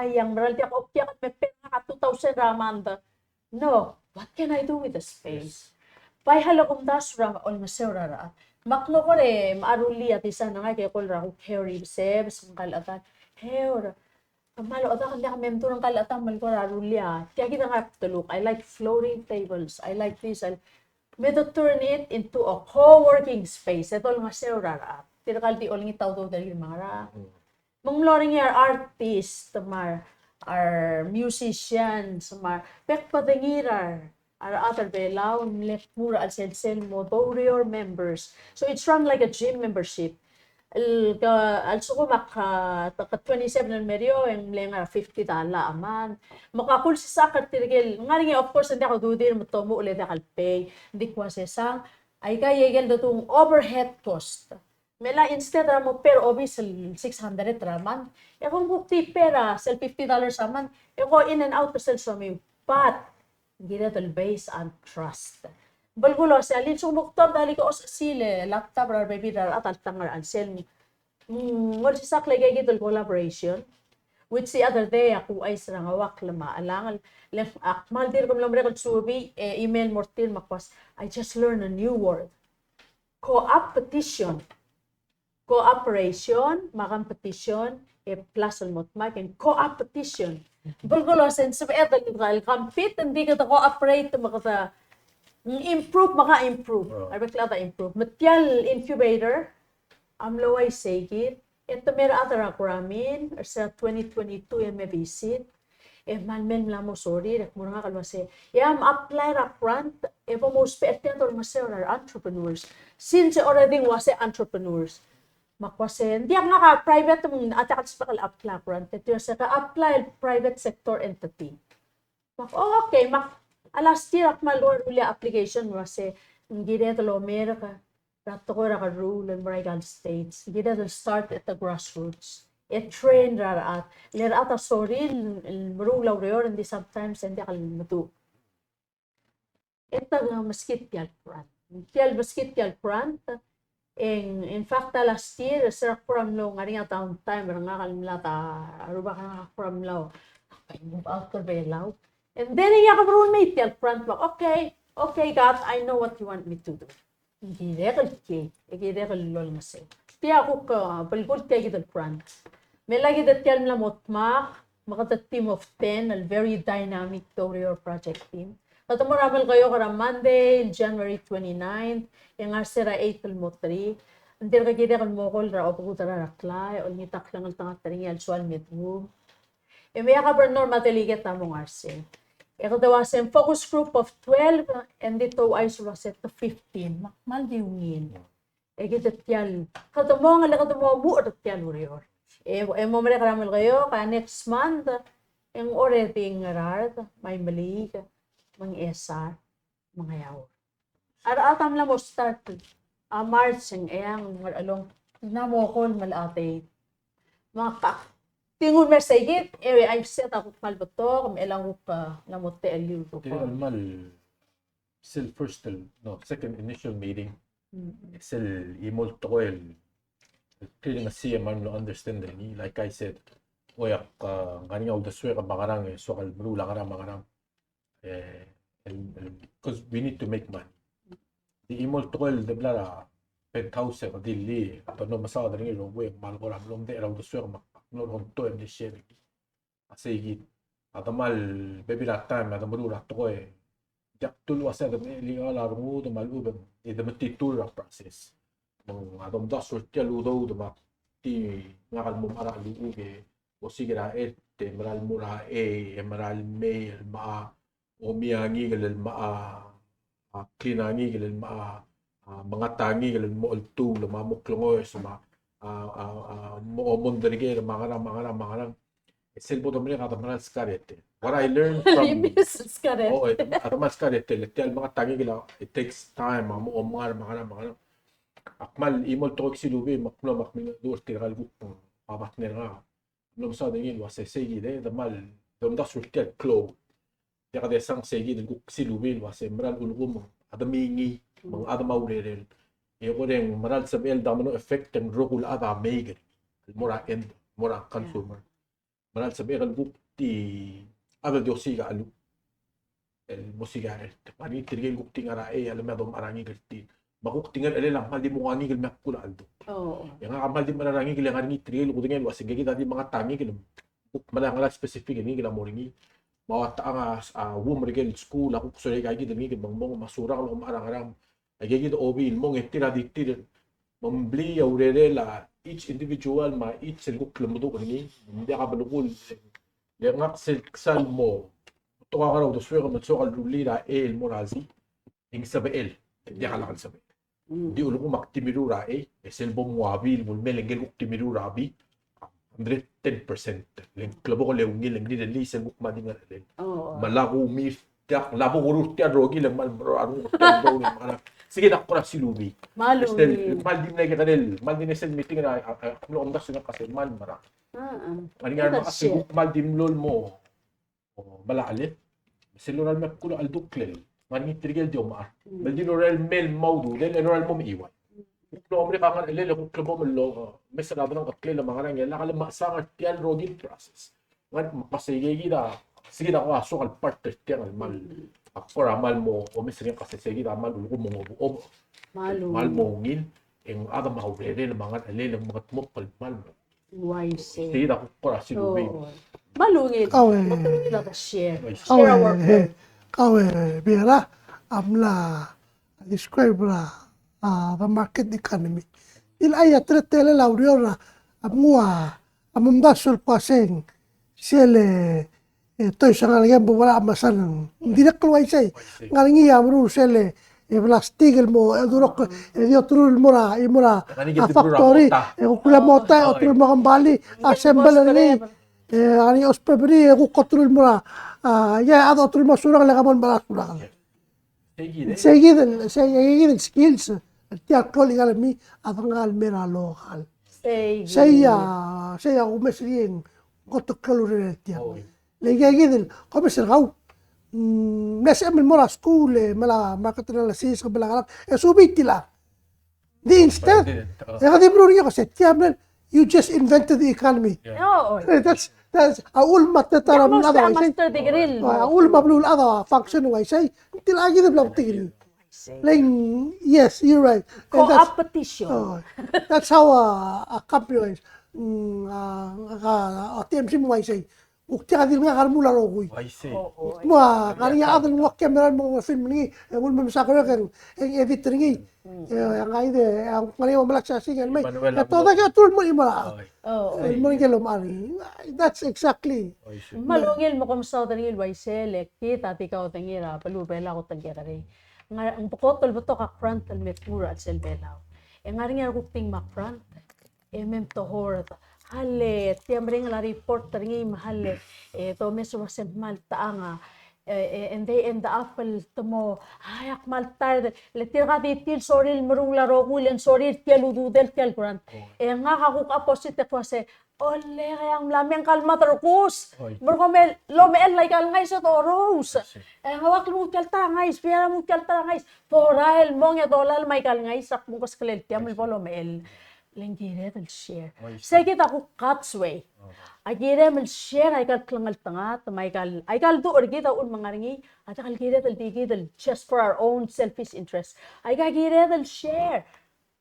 yang meral di ako opya kat mepe ka 2,000 ramanda no what can I do with the space pai halakom das ram ol masera ra makno ko re maruli at isa na nga kay kol ra ko carry seb sungkal atan heor malo ata kan ka memto ng kalatan mal ko ra rulia kaya kita nga tulok I like floating tables I like this may to turn it into a co-working space. Ito lang nga rara. Tinakal di oling itaw to dali mga Mong loring yar artist, mar our musicians, mar pek padengirar. Our other belaw, left mura al sel motorior members. So it's run like a gym membership. Also ko maka 27 ng meryo yung lenga $50 aman makakul si sakar tirgel nga of course hindi ako dudir mo to mo ulit akal pay hindi ko sesang ay kayegel datong overhead cost mela instead mo per obis 600 raman e kung bukti pera sel $50 aman e ko in and out to sell so may but ginatal based on trust balgulo sa alin so muktab dali ko sa sile laptop or baby dar at tangar an sel wala sa saklay kay gitol collaboration which the other day ako ay sarang awak lama alangal akmal dir kom lamre kol subi email mortil makwas I just learned a new word co-opetition cooperation makampetisyon plus al motmak and co-opetition balgulo sen sa etal compete hindi ka cooperate makata improve maka-improve. Ay bakla ta improve. Material incubator amlaway segit. Ito mera atara kuramin sa 2022 yung may visit. Malmen la mo sorry rek mo nga kalwase. Yam apply ra grant po most pertinent or maser entrepreneurs. Since already was entrepreneurs. Makwase, hindi nga ka private mong atakat sa apply grant. Ito sa ka apply private sector entity. Okay, last year ak malor uli application wase ngide to lomer ka rato ko ra ka rule in Marigal States ngide to start at the grassroots it train ra at ler ata sorry rule law and sometimes hindi kal mutu etta maskit yal front in fact last year sir from lo ngari nga time nga kalmlata aruba ka from law ay move out ko belaw. And then yung roommate yung front mo, okay, God, I know what you want me to do. Hindi rekal lol masay. Tiya ako ka, balgod kayo kita front. May lagi datyal na motmak, makata team of 10, a very dynamic Torior project team. Tatamaramil kayo kara Monday, January 29th, yung arsera 8 mo 3. Hindi ka kita kan mokol ra o pagutara raklay, o nitak lang ang tangat rin yung medroom. E may akabar normal taligat na mong arse. Ito daw ang focus group of 12 and dito ay sumaset to 15. Makmal diungin. Gitatyan. Katamo nga katamo mo tatyan uriyor. Mo mare karamel kayo ka next month ang already ngarar may mali mang ESR mga yaw. Atam lang mo start March ang ayang along na mo kon malate. Mga tingun mesayit, ay set ako malbato, kung ilang ka namote aliw ko. Mal, still second initial meeting, still imol to ko clearly nga siya man no understanding, like I said, oyak ngani nga udaswe ka makarang so kal mrula ka makarang because we need to make money. The imol to ko deblara penthouse ko dili, to no masada rin ro we mal ko ram lom de raw udaswe ka Nonto em de share. Asigi. Atamal baby that time atamal rat ko Jak tul wasa da li ala rungu da malu da da mati tul process. Mong adam da sortia ludo da ma ti ngal mo mara lu ge o sigira maral mura maral me ma o miangi gel ma klinangi gel ma mangatangi gel mo tu da ma muklongo sama mo mondrige mangara selbo do mre kada maral skarete. What I learned from atamal skarete letel mga tangi gila it takes time mo mangara akmal imol to silubi makno makmil dur tiral gupong abatner nga nom sa dingin was segi de da mal dom da sultel klo ya kada sang segi de gup silubi was mral ulgum adamingi mang adamaurel e goreng maral sabel da mano effect and rogul ada meger mora end mora consumer maral sabel gup ti ada dosiga alu el musiga pani tirgel gup tingara alam adom arangi gerti bakuk tinggal lang mal di mo ngani gil makula aldo. Yang amal di mararangi gil ngani trail ko tinggal wasig gid di mga tangi gil. Malangala specific ni gil mo ringi. Mawat ang wom regel school ako kusore kay gid ni bangmong masura ko marang-arang. Ay gid obil mong etira ditir. Mambli aurela each individual each selgo klamudo ko ni. Hindi ka balukul. Yang sel mo. To ka raw do suwero mo sokal lulira morazi. Ing sabael. Hindi ka lakal sabael. Di ulo ko maktimirura selbo mo abil mo melengel ko timirura abi 110%. Leng klabo ko leungil leng di lisen mo madingan len. Malago mi tak labo ko tiya drogi lang mal bro anu drogi mana. Sige na ko na silubi. Malu. Mal din na kadel. Mal din sen meeting na kulo ondas na kasi mal mara. Ani nga kasi mal din lol mo. Malalit. Selural me kulo al duklel. Mani trigel di omar. Baldino real mel maudu del real mom iwan. Kung omri ka nga lele kung klabo mo lo mesarado ng katle mga nang yala kala masang artial rogin process. Ngan pasigi da sige da ko aso kal part tiang mal. Akor amal mo o mesring kasi sige da mal ulo mo o mal mo ngil ang ada mahurere ng mga lele mga tumok mal mo. Wise. Sige da ko para silubi. Malungit. Matulungin na share. Share our work. Biara amla describe the market economy. Ilaya tretele lauriora amua amumda sul paseng sele toy sangal yang bubala amasan direct lo ay ngalingi amru sele plastic mo durok dio trul mora imura factory kula mota otro mo kambali assemble ni ani ospebri ko kotrul mora ya ada otro masura la gamon barasura seguid skills tiya koli galmi afangal mera local saya umesrin goto kalure tiya legigid komiser gaw nasem mora school mala market analysis kabala subitila di instead ya di bro niya kasi tiya you just invented the economy that's أول ما تترى من هذا master degree. أول ما بنقول هذا function ويسي تلاقي ذا بلو تجري. Like yes, you're right. Co-opetition. That's how a company is. TMC mo ويسي. وقتها هذه المياه غرمولا روغوي. ما كان يعادل وقت كاميرا مو فيلم ني أقول من مسافر كان إديت ني. yang ide yang kalian melaksasi kan mai atau tak atur mo imara mo ngelom ari that's exactly malungil mo kom sa tangil waisele kita tikaw tangira palu bela ko tangira ri nga ang pokotol beto ka frontal metura at selbelaw ngari nga kuting mak front to hort hale tiamring la report tangi mahale to meso wasem mal taanga and they end up tomo ayak maltar letir ka ditil soril murung laro kulen soril tialudu del tial kuran nga kakuk opposite ko se ole yang lameng kalma terkus berkomel lomel like al ngais to rose ngawak lu tial tangais piara mu tial tangais forael mong ya dolal mai kal ngais sak mo skelel tiamel volomel lengire del share sige ta ko cutsway agire mel share ay kal klangal tanga ay kal do orgita un mangaringi at kal gire del digidel just for our own selfish interest ay ka gire del share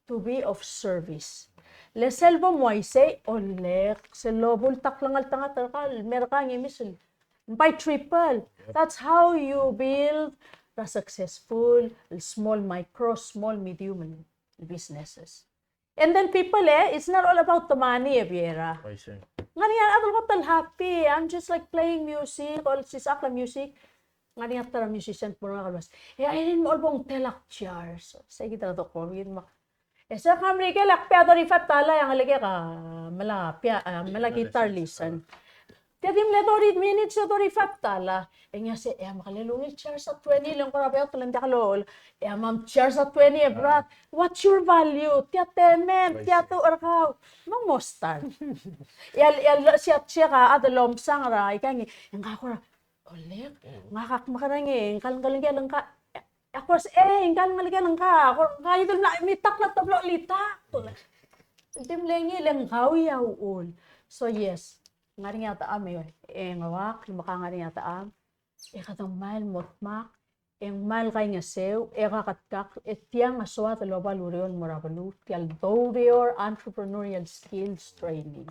to be of service Le selvo moise olek se lobul taklangal tangatakal merkang imisel by triple. That's how you build the successful small micro, small medium businesses. And then people, it's not all about the money, Viera. I see. Nga niya, I'm happy. I'm just like playing music, all this akla music. Nga niya, tara musician po nga kalwas. Ayun mo albong telak chairs. Sige tara to ko, sa kamri ke lakpya to rifat tala yang lagi ka mala guitar listen. Tiadim le 30 minutes to rifat tala. Nga se makalilungil chair sa 20 lang ko rabi to lang dakalol. Mam chair sa 20 brat. What's your value? Tia temen, tia to arkaw. Mang mostar. Yal siya ka adalom sang ra ikangi. Yang ka ko olek. Ngakak makarangi, kalang lang ka. Ako ingkan ngalikan ka. Ako kayo dun na mitak na tablo litak. Dim lengi lang kawi yaul. So yes, ngari nga ta ame ngawak lumaka ngari nga ta am. Katong mal motmak, mal kay nga sew, kakatkak etiyang aswa taloba lurion morabalu, tial your entrepreneurial skills training.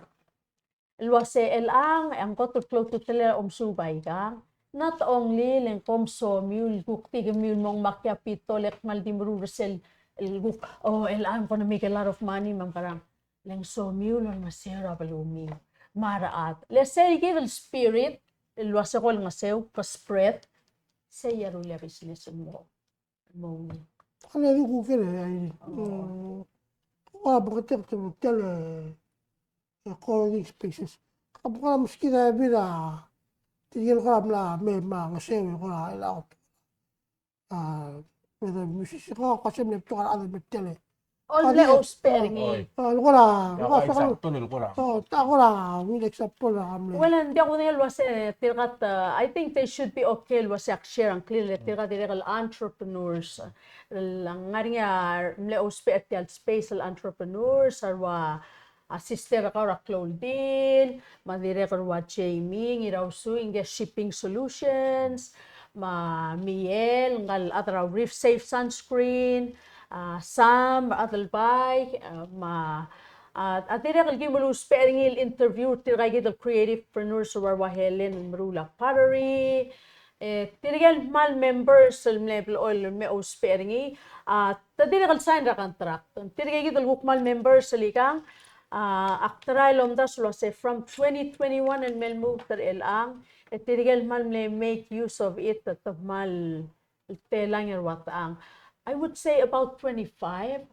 Luwase elang ang kotutlo tutele subay ka. Not only lang komso mule gukti mule mong makyapito lek maldimru resel guk elang ko na make a lot of money mam karang lang so mule on masera balumi maraat let's say give spirit luwasa ko nga sew pa spread say yarulia business mo Ano yung kukil bakit yung calling spaces. Kapag ka maski na bila, tigil ka na may mga sewi ko na ilaot. May musisi ko kasi may ito ka na may only osperingi. Ano ko na, Sakto nil ko lang. ako na, may example na kami. Well, hindi ako nila luwase tirkat, I think they should be okay luwase share ang clearly tirkat direct entrepreneurs. Lang nga nga mle ospetial space entrepreneurs arwa sister ka ra Claudine, madire ka ra Jamie, iraw su inge shipping solutions, Miel, ngal atra Reef Safe sunscreen, Sam Adelbay, at dire kal gimulu sparingil interview tira gidal creativepreneurs warwa Helen Marula Pottery, tirigal mal members level oil me o sparingi, tadire kal sign ra contract, tirigal gidal mal members likang Aktray lomdas lo say from 2021 and mel move ter elang etirigal mal make use of it at mal telang yer wataang I would say about 25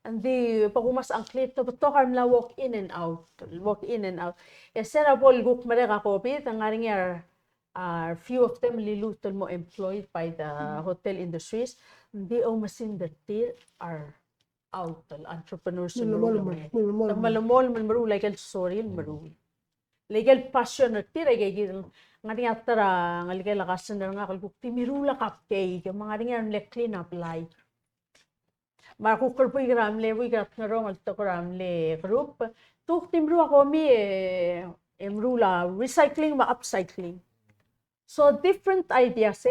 and the pagumas ang klit to karmla walk in and out serable guk mare ka COVID ang ngaring yer few of them lilutol mo employed by the hotel industries hindi o masindertir are out entrepreneurs malumol maru legal story maru legal passion tira gigil ngani atara ngalike lakasan nga kalbuk timirula kapkay mga ringan le clean up life marku korpoy gram le wi gat ngaro mal to gram le group tuk timru ako mi emrula recycling ma upcycling so different ideas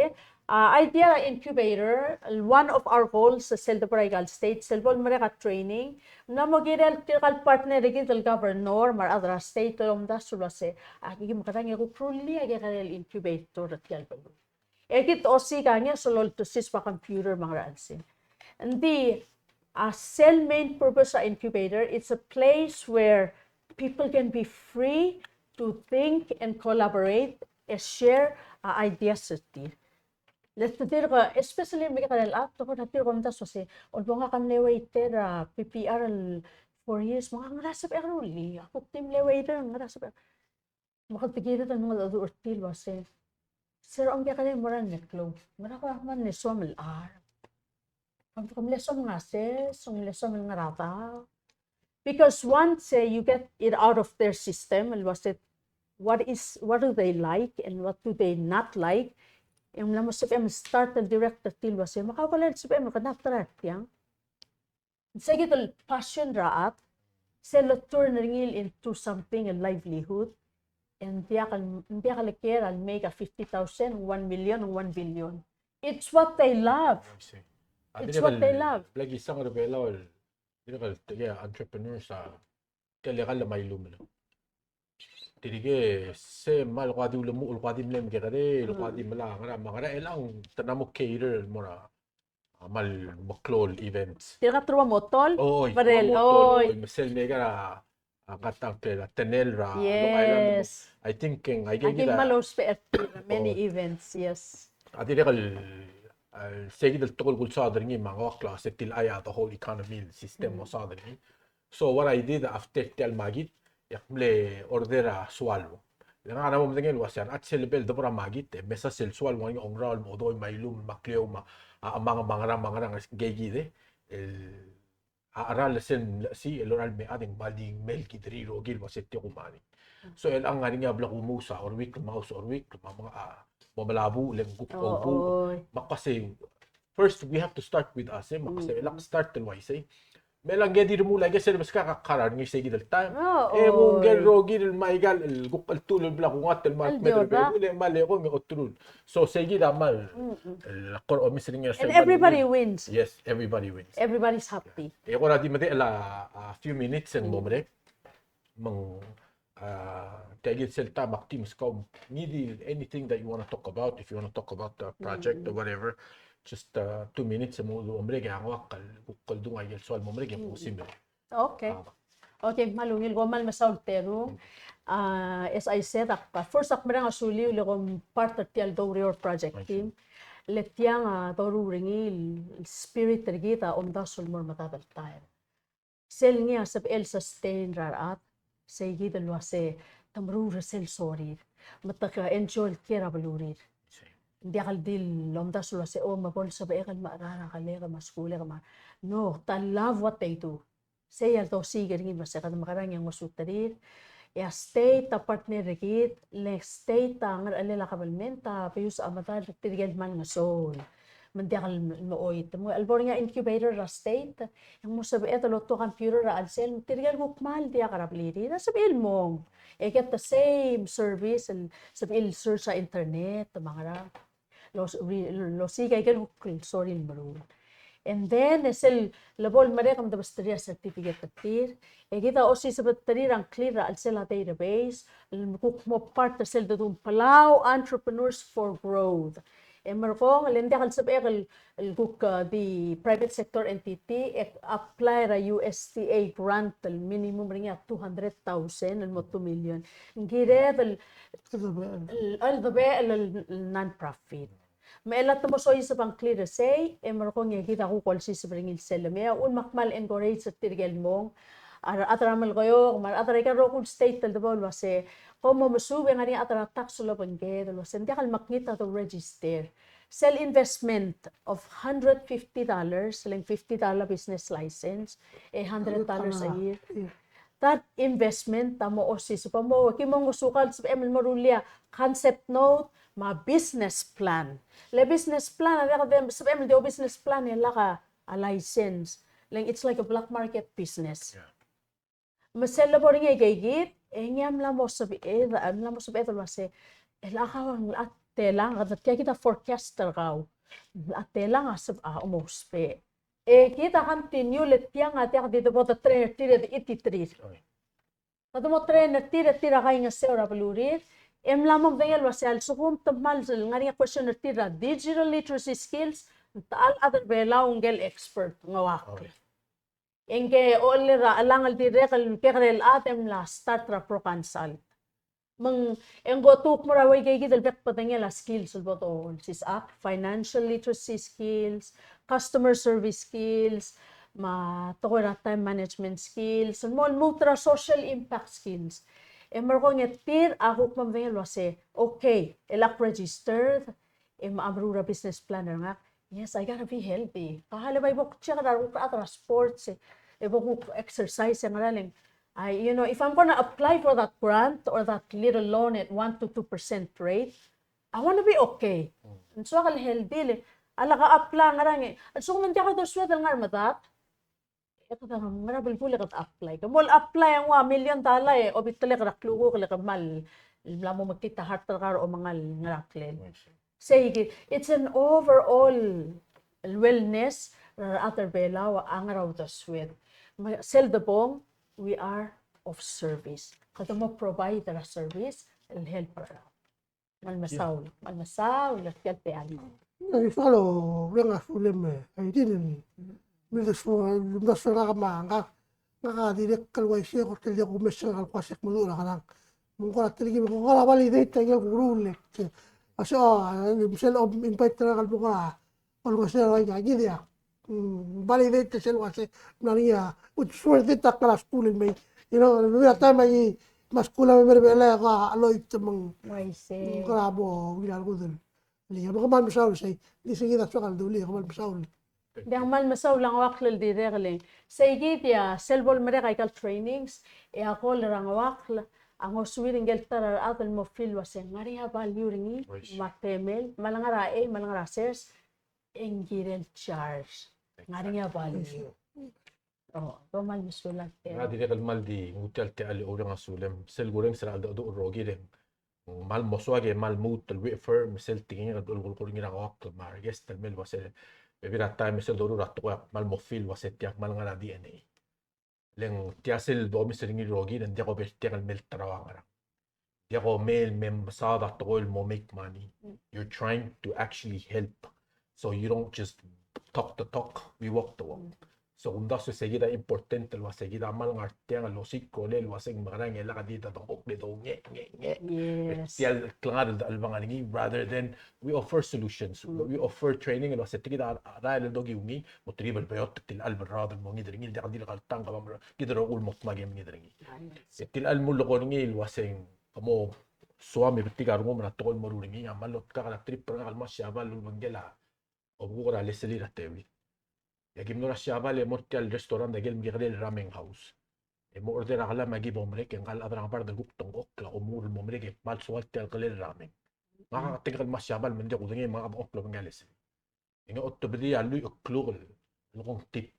idea incubator, one of our goals sa Seldo-Paragal State, Selbol Mareka training, na magiging partner ng governor, mar other state, da sulase, agiging makatang yung truly agiging incubator at yalbalo. Egit osi kanya solol to sis pa computer mga ransin. And the cell main purpose sa incubator, it's a place where people can be free to think and collaborate and share ideas with you. Let's dir ka especially may kanal at to natir ko mta so se olbo nga kan lewaiter PPR 4 years mga ngrasap eruli ako team lewaiter ngrasap makatigil ta mga do urtil wase sir ang kanal moran netlo mara ko man ni somel ang ko lesom nga se som lesom nga rata because once you get it out of their system and was it what do they like and what do they not like yung lamos sa start and direct the til was makawala sa PM kanatrat yang sige to passion raat sell turn ringil into something a livelihood and dia kan lekera and make a 50,000 1 million 1 billion it's what they love it's what they love Lagi isang rebela Tiga entrepreneur sa telegal may lumelo. Tidige se mal kwadi ulemu ulkwadi mlem kare ulkwadi mala ngara elang tanamo cater mora mal maklol events. Tira ka truwa motol? Oy, Barel, oy, oy. mesel mega katang pela tenel ra Long Island mo. Yes. I think I Aking get malos pa many events, yes. ادي السيد التقل قل صادرني مع وقلا ستيل ايا the whole economy system صادرني so what I did after tell magit يقبل اوردر سوالو لان انا مو مدنجل واسان اتسل بيل دبر magit بس سل سوال واني اونغرا الموضوع ما يلوم ماكليو ما مانغرا جيجي ده aral sen si eloral me ading balding mel kidri rogil wasetti kumani so el ang nga nga blak umusa or week mouse or week mga mamalabo leng gup obo Oy. makase first we have to start with us makase elak start tel waise melang gedi mo lagi sel mas kakakaran ngi segi del time mo gel rogil maigal el gup el tul el blak ngat el mat medre le male ko ngi otrul so segi da mal el qor o misring And everybody wins. yes everybody wins Everybody's happy. ko na di mate la a few minutes and momre mang tagit sel tabak teams ko need anything that you want to talk about if you want to talk about the project or whatever just 2 minutes mo momre ga wakal kul dunga yel sol momre ga possible Okay. Okay, malungil ko mal masaultero. As I said, first ak merang asuli uli ko part of the Aldorio project team. Letiang toru ringil spirit tergita onda sulmor matatal time. Sel niya sab el sustain rarat segi dalwa se tamru sel sorry. Mataka enjoy kira balurir. Hindi akal dil lomda sulwa se o mabol sab ekal maarara kalera maskule kama. No, ta love what they do. Say al to sige ringin masaka makarang yang masutarir. Ya state ta partner rigit le state ta ngar alela kabalmenta payus amata tirgel man nga sol mandiakal mooit mo albor nga incubator ra state yang mo sabi eto lo to computer ra alsel tirgel gukmal dia karabliri na sabil mo get the same service and sabil search sa internet mga ra lo sige gel sorry maru. And then, esel labol mare kam dabasteria certificate tatir. Kita osi sabateria ang clear al sela database. Kuk mo part sel dadum Palau Entrepreneurs for Growth. Merkong lende kal sabi el kuk the private sector entity apply ra USTA grant el minimum ringa 200,000 el mo 2 million. Ngire el non-profit. Maelat mo so isa pang clear say merkong kita ko kol si sabringil selame un makmal encourage sa tirgel mong atramal kayo mar atray ka ro kun state tal debol wase como masube ngani atra tax lo pangge lo sendi kal makita to register sell investment of $150 like $50 business license $100 a year. That investment tamo osi so pamo kimong usukal sa emel marulia concept note ma business plan. Le business plan, sabi mo business plan nila ka a license. Like it's like a black market business. Masela po rin gigit, ngam la mo sabi ito wase elaka at telang at kita forecaster raw. At telang asab umospe. Kita continue let yang at dito po the trainer tira the ititri. Kato mo trainer tira kay nga sera balurir. Lamang dahil wasal so kung tamal nga rin question tira digital literacy skills taal other bela ungel expert nga wakil. Engke olera alangal dire kal pekrel atem la start ra pro consult. Mang enggo tuk mo raway kay gidel bek patengel la skills boto sis up financial literacy skills, customer service skills, tokora time management skills, small multra social impact skills. Merkong tir ako pamvengel wase okay elak registered maabrura business planner nga yes I gotta be healthy kahalabay bok check ra atra sports bok exercise nga raling if I'm gonna apply for that grant or that little loan at 1 to 2% rate I want to be okay so kal healthy ala ka apply nga rang so kung nandiya ka to swedel nga matat ito na marabal pula kat apply. Kamol apply ang $1 million o bitale ka raklugo ka kamal. Lamo magkita hartar o mga ngaraklen. Say it's an overall wellness ather bela wa ang raw to sweat. sell the bong, we are of service. Kada mo provide a service, and help her out. Malmasaw, lakyat pe ali. Ifalo, yang asulem ay din. Midas mo, midas na kamanga. Nakadirek kalway siya ko tilya kumesya kalkwasek mo doon kanang. Mungko na tiligi mo kala validate tayo gurulek. Kasi misal invite na kalbo ka. Kalau saya lagi ngaji dia, validate sel wase nania, which worth it tak kelas kulin may, we are time ay mas kula may berbela ka aloy tamang Waise. karabo wilar ko dun. Liya mo kaman masaw say, di sige na sa kaldo liya kaman masaw. Dang malmasaw lang waklal di regling. Sa igit ya, selbol mere kay kal trainings, e ako larang wakla, ang oswiring geltar atal mo feel wase ngari ha value ringi, matemel, malangara malangara sers, engirel charge. Ngari nga value. Oh, to malmisulat te. Nga dire kalmal di ngutel te ali orang asulem sel goreng sera do rogi dem mal moswage mal mut tel wifer misel tingin nga dol gol ngira wak mar yes tel mel wase bebira time misel do rat ko mal mofil wase tiak mal nga DNA leng tiasel do misel ngi rogi den dia ko bet tiak mel trawang dia ko mel mem sada tol mo make money. You're trying to actually help, so you don't just talk the talk, we walk the walk. So kung daso seguida importante lo seguida mal ng artiang lo siko le lo asing marang ela kadita tong ok dito nge. Yes. Tial klangad al bangalingi rather than we offer solutions. We offer training lo sa tikida ra le dogi ungi mo tribal bayot til al rather mo ngi dringi di kadila kaltang ka mamra kidro ul mo magem ngi dringi. Til al mo lo ko ngi lo asing kamo suami betigar mo na tol mo ringi amalot ka kala trip pra kalma syaba lo bangela. O bukura le seli ratewi. يجيب نور الشعب اللي مرتي الريستوران ده جيل مغري الرامين هاوس مو اوردر على ما اجيب امريكا قال ابرا برد جوب تنقق امور الممريكا مال سوالت القليل الرامين ما تقدر ما الشعب من دي قضيه ما ابو اكل من جالس يعني اوتو بدي على لو كلوغ لغون تيب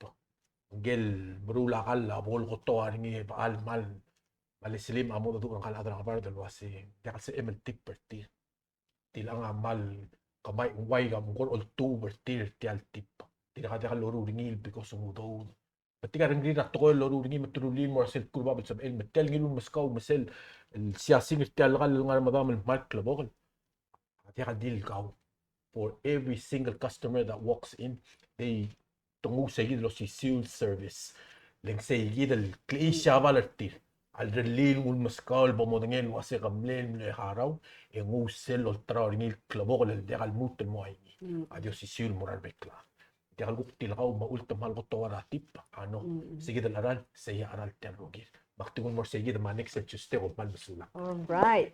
جيل برولا قال ابو الغطو يعني قال مال سليم امو دو قال ابرا برد الواسي قال سي ام تيب برتي تي لا مال كماي واي قام قول تو برتي تي التيب tidak ada loro ringil because of do بتيجي رنجي نتقول لورو رنجي مترولين مرسل كل باب السبعين متل جيلو مسكو مسل السياسيين التال غال غال مدام المارك لبغل هتيجي ديل الكاو for every single customer that walks in they تمو سيجد لو سيسيول سيرفيس لين سيجد الكلي شابال التير على الليل والمسكو البمودين واسق ملين من هاراو يمو سل الترا رنجي كلبغل اللي على الموت المويني هذا سيسيول مرار بكلا Tiyak algo tilakaw maulta malgo tawara tip ano sige dal aral saya aral tiyan rogir bakti mo sige the manik sa Tuesday o mal masula. All right.